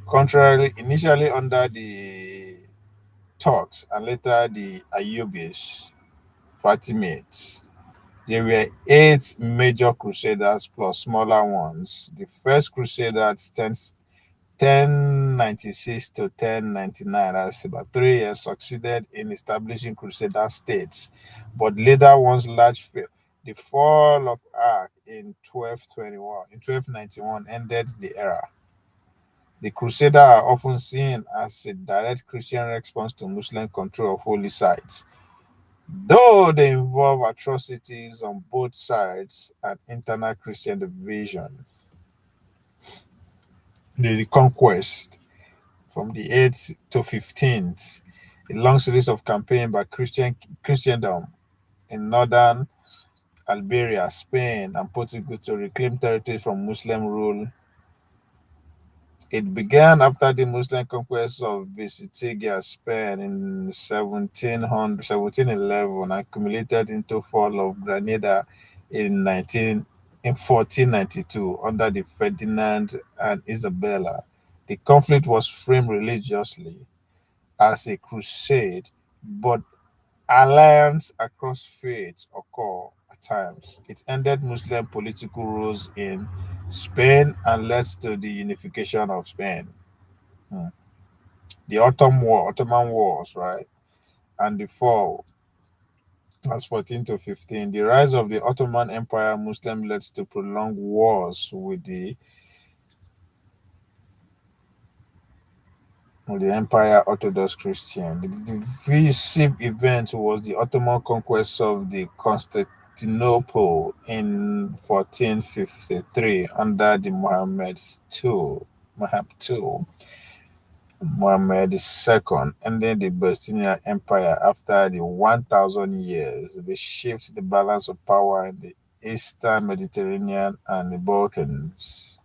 Contrarily, initially under the Turks and later the Ayyubids, Fatimids, there were 8 major crusaders plus smaller ones. The first crusade at 1096 to 1099, that's about 3 years, succeeded in establishing crusader states, but later ones large failed. The fall of Arc in 1291 ended the era. The Crusaders are often seen as a direct Christian response to Muslim control of holy sites, though they involve atrocities on both sides and internal Christian division. The Reconquest from the 8th to 15th, a long series of campaigns by Christendom in northern Iberia, Spain, and Portugal to reclaim territory from Muslim rule. It began after the Muslim conquest of Visitiguea, Spain in 1711, and accumulated into fall of Granada in 1492 under the Ferdinand and Isabella. The conflict was framed religiously as a crusade, but alliance across faiths occur at times. It ended Muslim political rules in Spain and led to the unification of Spain. The Ottoman Wars, right? And the fall, as 14 to 15. The rise of the Ottoman Empire Muslim led to prolonged wars with the Empire Orthodox Christian. The divisive event was the Ottoman conquest of the Constantinople in 1453 under the Muhammad II. Mahab II, Muhammad II, ending the Byzantine Empire after the 1,000 years. They shift the balance of power in the Eastern Mediterranean and the Balkans.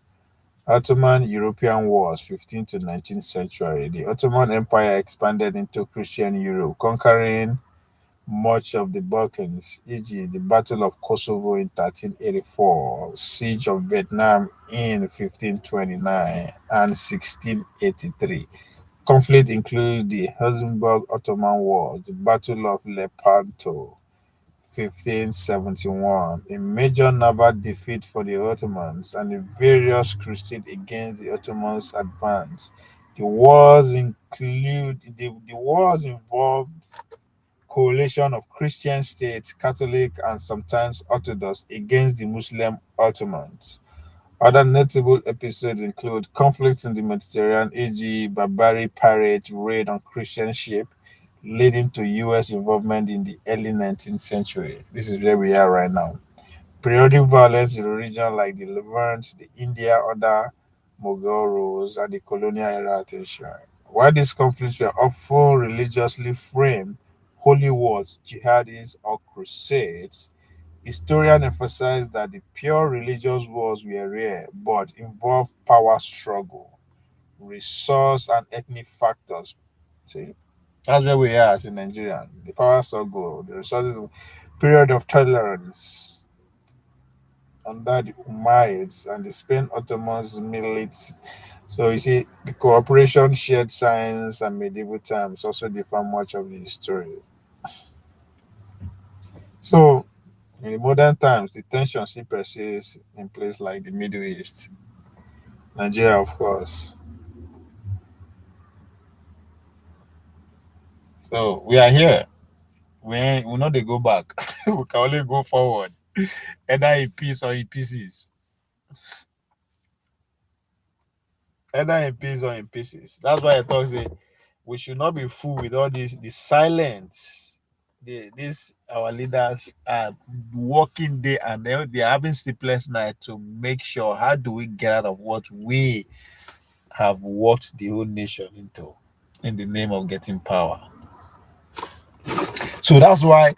Ottoman European Wars, 15th to 19th century. The Ottoman Empire expanded into Christian Europe, conquering much of the Balkans, e.g., the Battle of Kosovo in 1384, Siege of Vietnam in 1529 and 1683. Conflict includes the Habsburg-Ottoman Wars, the Battle of Lepanto, 1571, a major naval defeat for the Ottomans, and the various crusades against the Ottomans' advance. The wars involved coalition of Christian states, Catholic and sometimes Orthodox, against the Muslim Ottomans. Other notable episodes include conflicts in the Mediterranean, e.g., barbaric pirate raid on Christian ship, leading to U.S. involvement in the early 19th century. This is where we are right now. Periodic violence in the region like the Levant, the India under Mughal rules, and the colonial era attention. While these conflicts were often religiously framed, holy wars, jihadis, or crusades, historians emphasize that the pure religious wars were rare but involved power struggle, resource, and ethnic factors. See, that's where we are as a Nigerian. The power struggle, the resources, period of tolerance under the Umayyads and the Spain Ottomans militates. So you see, the cooperation, shared science, and medieval times also define much of the story. So in the modern times, the tension still persists in places like the Middle East, Nigeria, of course. So we are here. We know they go back. We can only go forward, either in peace or in pieces. Either in peace or in pieces. That's why I talk say we should not be fooled with all this the silence. This our leaders are working day and they're having sleepless night to make sure how do we get out of what we have worked the whole nation into in the name of getting power. So that's why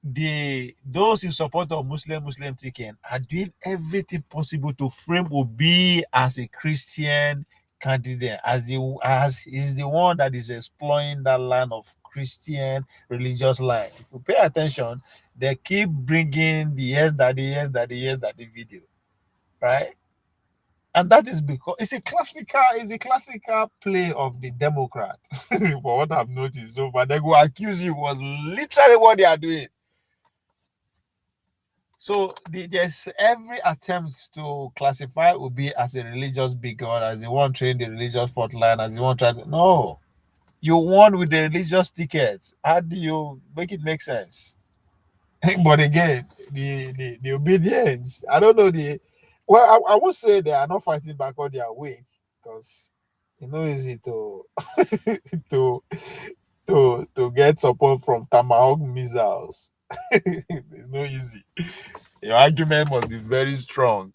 those in support of Muslim thinking are doing everything possible to frame Obi as a Christian candidate, as he's the one that is exploring that line of Christian religious line. If you pay attention, they keep bringing the yes daddy video, right? And that is because it's a classical play of the Democrat. For what I've noticed so far, they go accuse you was literally what they are doing. So there's every attempt to classify Obi as a religious bigot, as the one trained the religious front line, as the one trying to. No, you won with the religious tickets. How do you make it make sense? But again, the obedience. I don't know the. Well, I would say they are not fighting back on their way because it's not easy to to to get support from Tomahawk missiles. It's not easy. Your argument must be very strong.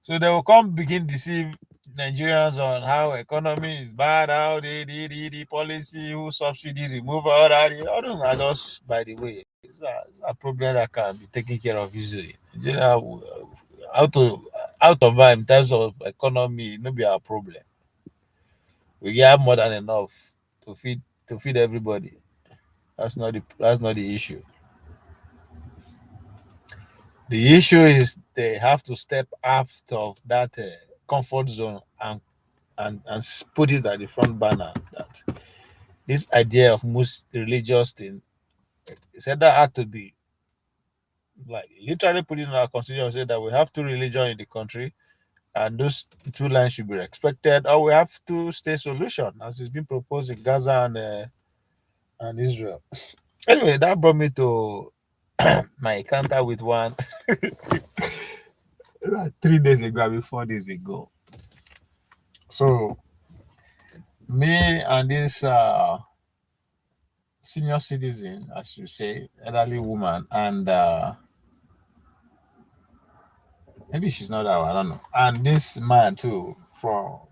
So they will come begin deceive Nigerians on how economy is bad, how the policy, who subsidy removal, all that. All those are just by the way. It's a problem that can be taken care of easily. Nigeria, out of in terms of economy, no be our problem. We have more than enough to feed everybody. That's not the issue. The issue is they have to step out of that comfort zone and put it at the front banner that this idea of religious thing said that had to be like literally put it in our constitution, said that we have two religions in the country and those two lines should be respected, or we have two state solution as it's been proposed in Gaza and Israel. Anyway, that brought me to my encounter with one 3 days ago, maybe 4 days ago. So me and this senior citizen, as you say, elderly woman, and Maybe she's not that one, I don't know. And this man too,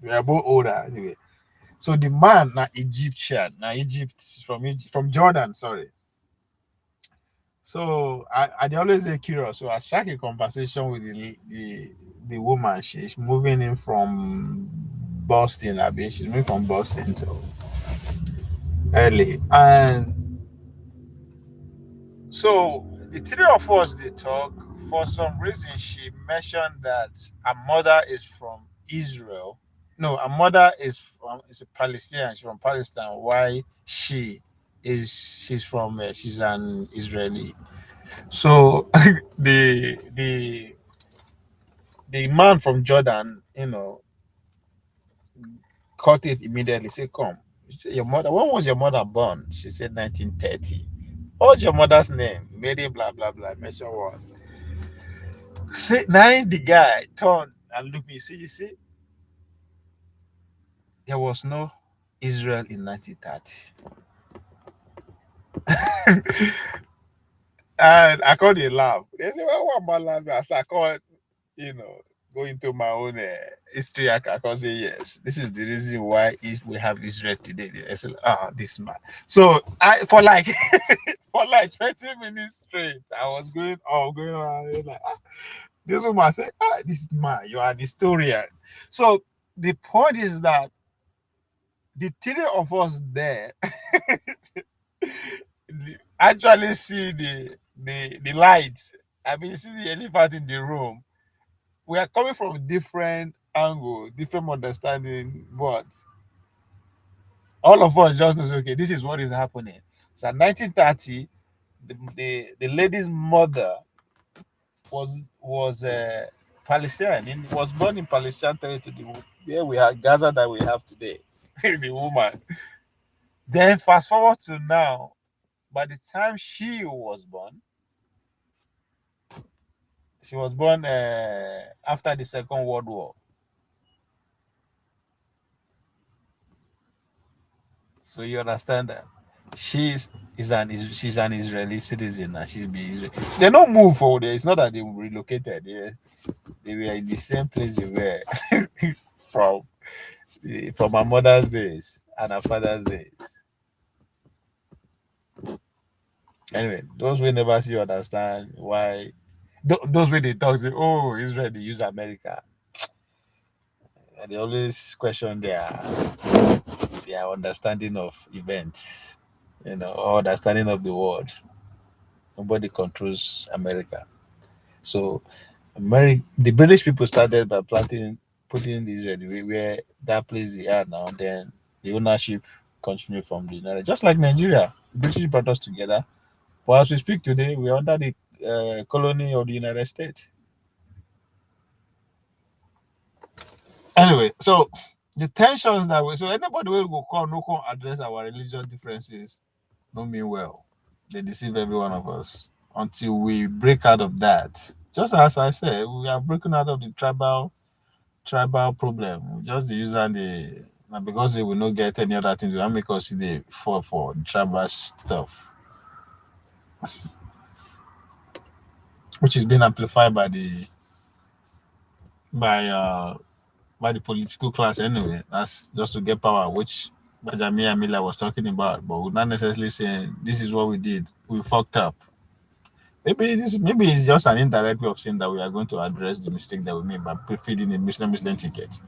we are both older anyway. So the man na Egyptian, from Jordan, sorry. So I they always get curious. So I strike a conversation with the woman. She's moving in from Boston, I mean, she's moving from Boston to LA. And so the three of us they talk. For some reason, she mentioned that her mother is from Israel. No, her mother is a Palestinian. She's from Palestine. Why she's an Israeli. So the man from Jordan, caught it immediately. Say, come. He said, your mother. When was your mother born? She said 1930. What's your mother's name? Mary blah blah blah. Mention what? Say now the guy turned and looked me. See, you see, there was no Israel in 1930. And I called a laugh. They say, well, what about laughing? I said, I called, go into my own history. I can say, yes, this is the reason why we have Israel today. I said, this man. So for like for like 20 minutes straight, I was going on, like, this woman said, this man, you are an historian. So the point is that the three of us there actually see the lights. I mean, see the elephant in the room. We are coming from a different angle, different understanding, but all of us just know, okay, this is what is happening. So 1930, the lady's mother was Palestinian. Was born in Palestine territory, where we have Gaza that we have today. The woman. Then fast forward to now, by the time she was born after the Second World War. So you understand that she's an Israeli citizen and she's been Israel. They don't move forward there. It's not that they relocated. They were in the same place they were from her mother's days and her father's days. Anyway, those we never see understand why. Those way they talk say, oh, Israel they use America. And they always question their understanding of events, or understanding of the world. Nobody controls America. So the British people started by putting Israel where that place they are now. Then the ownership continued from the United. Just like Nigeria, the British brought us together. But as we speak today, we are under the colony of the United States. Anyway, so the tensions so anybody will go call, no come address our religious differences, don't mean well. They deceive every one of us until we break out of that. Just as I said, we are breaking out of the tribal problem. We just use because they will not get any other things. We will make us see the fall for the tribal stuff, which is being amplified by the political class anyway. That's just to get power, which Benjamin Miller was talking about. But we're not necessarily saying this is what we did. We fucked up. Maybe it's just an indirect way of saying that we are going to address the mistake that we made by feeding a Muslim ticket.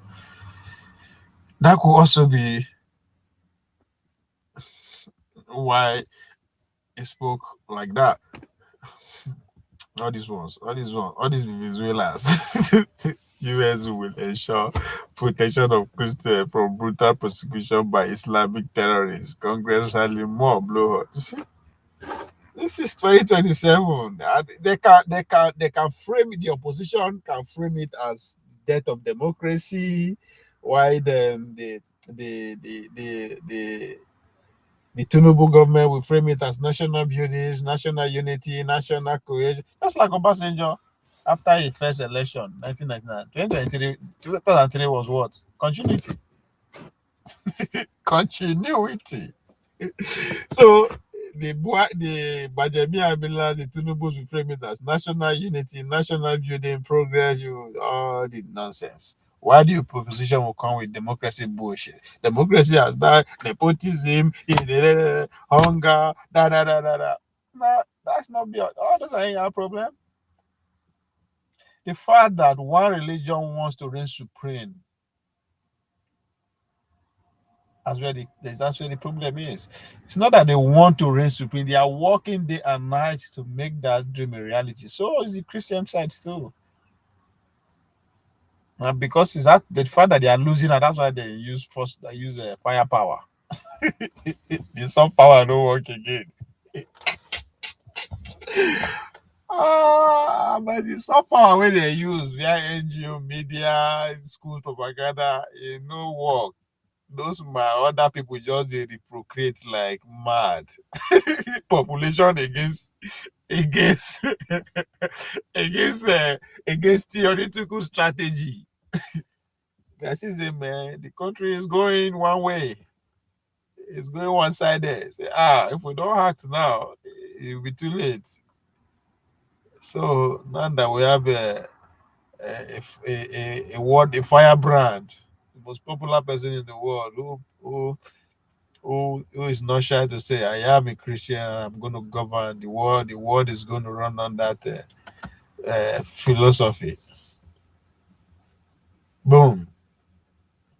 That could also be why he spoke like that. All these Venezuelans. US will ensure protection of Christians from brutal persecution by Islamic terrorists. Congress rally more blow. You see, this is 2027. They can frame it. The opposition can frame it as death of democracy. Why the Tinubu government will frame it as national buildings, national unity, national cohesion. Just like Obasanjo after his first election, 1999. 2003 was what? Continuity. Continuity. So the Bajami Abila, the Tinubu will frame it as national unity, national building, progress, all the nonsense. Why do you proposition will come with democracy bullshit? Democracy has died, nepotism, hunger, da. No, that's not beyond. All those ain't our problem. The fact that one religion wants to reign supreme, that's where the problem is. It's not that they want to reign supreme, they are working day and night to make that dream a reality. So is the Christian side too. And because it's that the fact that they are losing, and that's why they use firepower. The sun power don't work again. But the sun power where they use via NGO, media, schools, propaganda, it no work. Those my other people just they procreate like mad. Population against against theoretical strategy. That is it, man. The country is going one way. It's going one-sided. Say, if we don't act now, it will be too late. So now that we have a firebrand, the most popular person in the world who is not shy to say, I am a Christian and I'm going to govern the world. The world is going to run on that philosophy. Boom.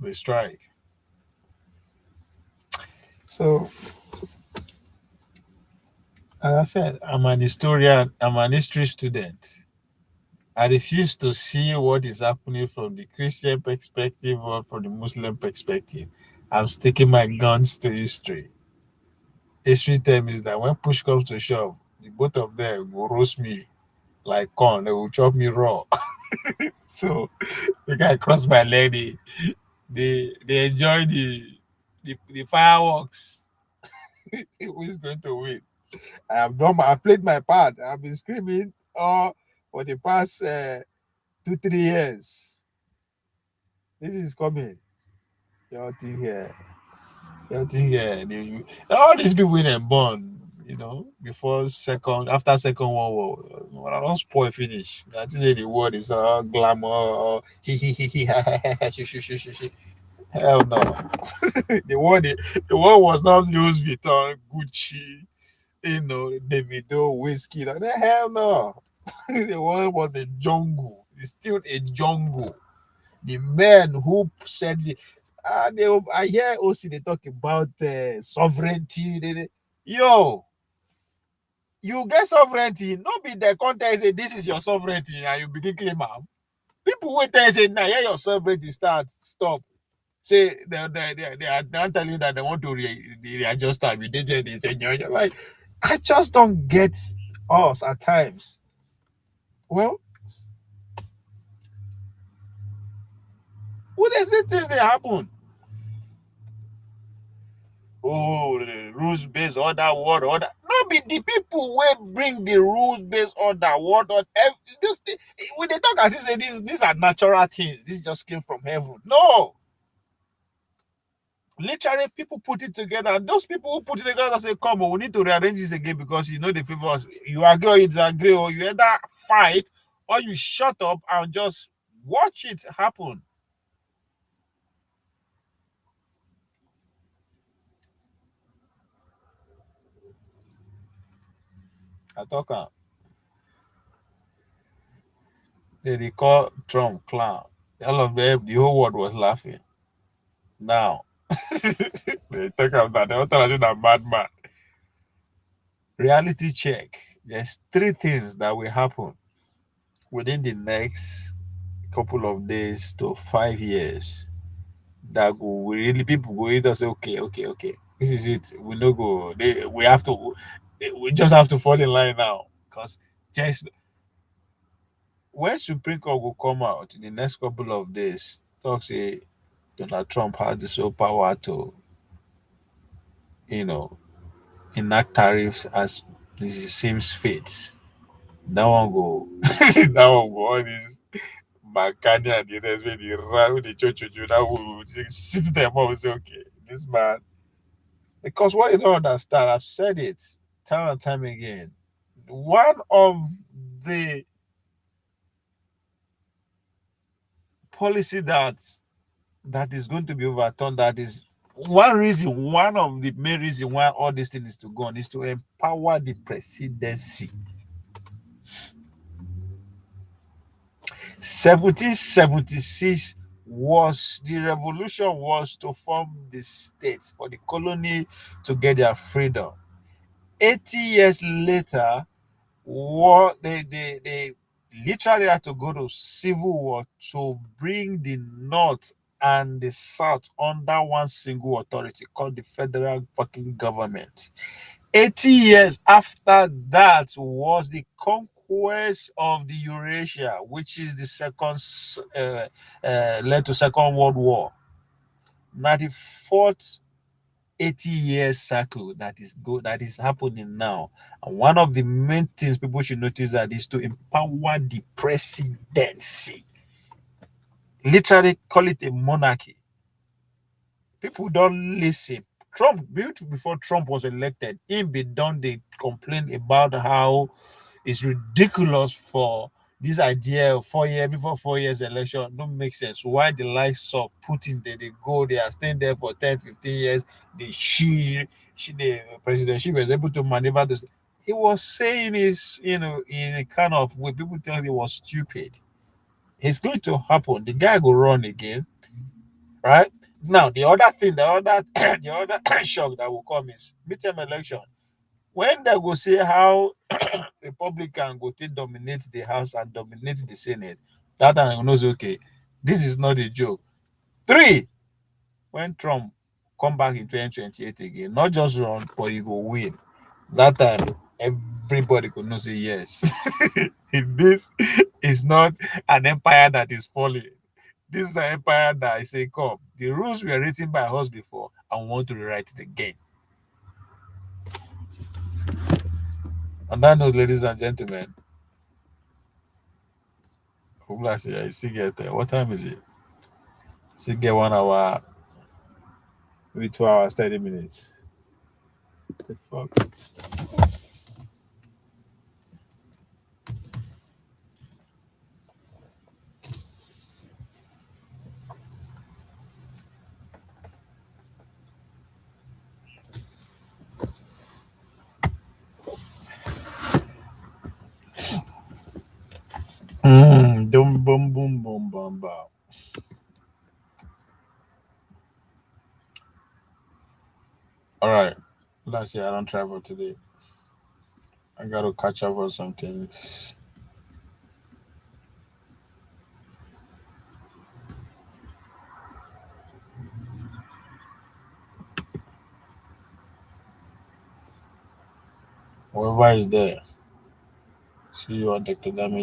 We strike. So, as I said, I'm an historian, I'm an history student. I refuse to see what is happening from the Christian perspective or from the Muslim perspective. I'm sticking my guns to history. History tells me that when push comes to shove, the both of them will roast me like corn. They will chop me raw. So we can cross my leg. They enjoy the fireworks. Who is going to win? I've played my part. I've been screaming for the past 2-3 years. This is coming. Your thing here. All these people were born, after Second World War. When I don't spoil finish. I think the word is glamour. Hell no. the word was not Louis Vuitton, Gucci, Davido, whiskey. Hell no. The word was a jungle. It's still a jungle. The men who said I hear also they talk about sovereignty. Yo, you get sovereignty, not be the context say this is your sovereignty and you begin claim am. People wait and say, now your sovereignty stop. Say they are telling you that they want to readjust time. You did this and you're like, I just don't get us at times. Well, what is it things that happen? The rules-based order, order. No be the people who bring the rules-based order, when they talk as if say these are natural things, this just came from heaven. No. Literally, people put it together, and those people who put it together say, come on, we need to rearrange this again because they favor us. You agree or you disagree, or you either fight or you shut up and just watch it happen. I talk they call Trump clown. All of them, the whole world was laughing. Now, they talk about they want to that madman. Reality check. There's 3 things that will happen within the next couple of days to 5 years that people will either say, okay, this is it. We no go. We just have to fall in line now because just when Supreme Court will come out in the next couple of days, talk say Donald Trump has the sole power to, enact tariffs as this seems fit. That one go, that one go. All these Makani and the rest, when they run, when they church, that will sit them up and say, okay, this man. Because what you don't understand, I've said it. time and time again. One of the policy that is going to be overturned, that is one of the main reasons why all this thing is to go on, is to empower the presidency. 1776 was the revolution, was to form the states for the colony to get their freedom. 80 years later, they literally had to go to civil war to bring the North and the South under one single authority called the federal fucking government. 80 years after that was the conquest of the Eurasia, which is the led to Second World War. Now the fourth 80-year cycle that is happening now. And one of the main things people should notice that is to empower the presidency. Literally call it a monarchy. People don't listen. Trump, before Trump was elected, they complained about how it's ridiculous for this idea of every 4 years election don't make sense. Why the likes of Putin, they are staying there for 10, 15 years. The presidentship was able to maneuver this. He was saying is, in a kind of way, people tell he was stupid. It's going to happen. The guy will run again, right? Now, the other the other shock that will come is midterm election. When they go see how Republican go to dominate the House and dominate the Senate, that time knows, okay, this is not a joke. 3, when Trump come back in 2028 again, not just run, but he go win. That time, everybody could know say yes. This is not an empire that is falling. This is an empire that I say, come. The rules were written by us before, and we want to rewrite it again. On that note, ladies and gentlemen, I see get there. What time is it? See get 1 hour, maybe 2 hours, 30 minutes. The fuck? Boom, boom, boom, boom, boom, boom. All right. Last year I don't travel today. I got to catch up on some things. Whoever is there, see you on Dr. Damage.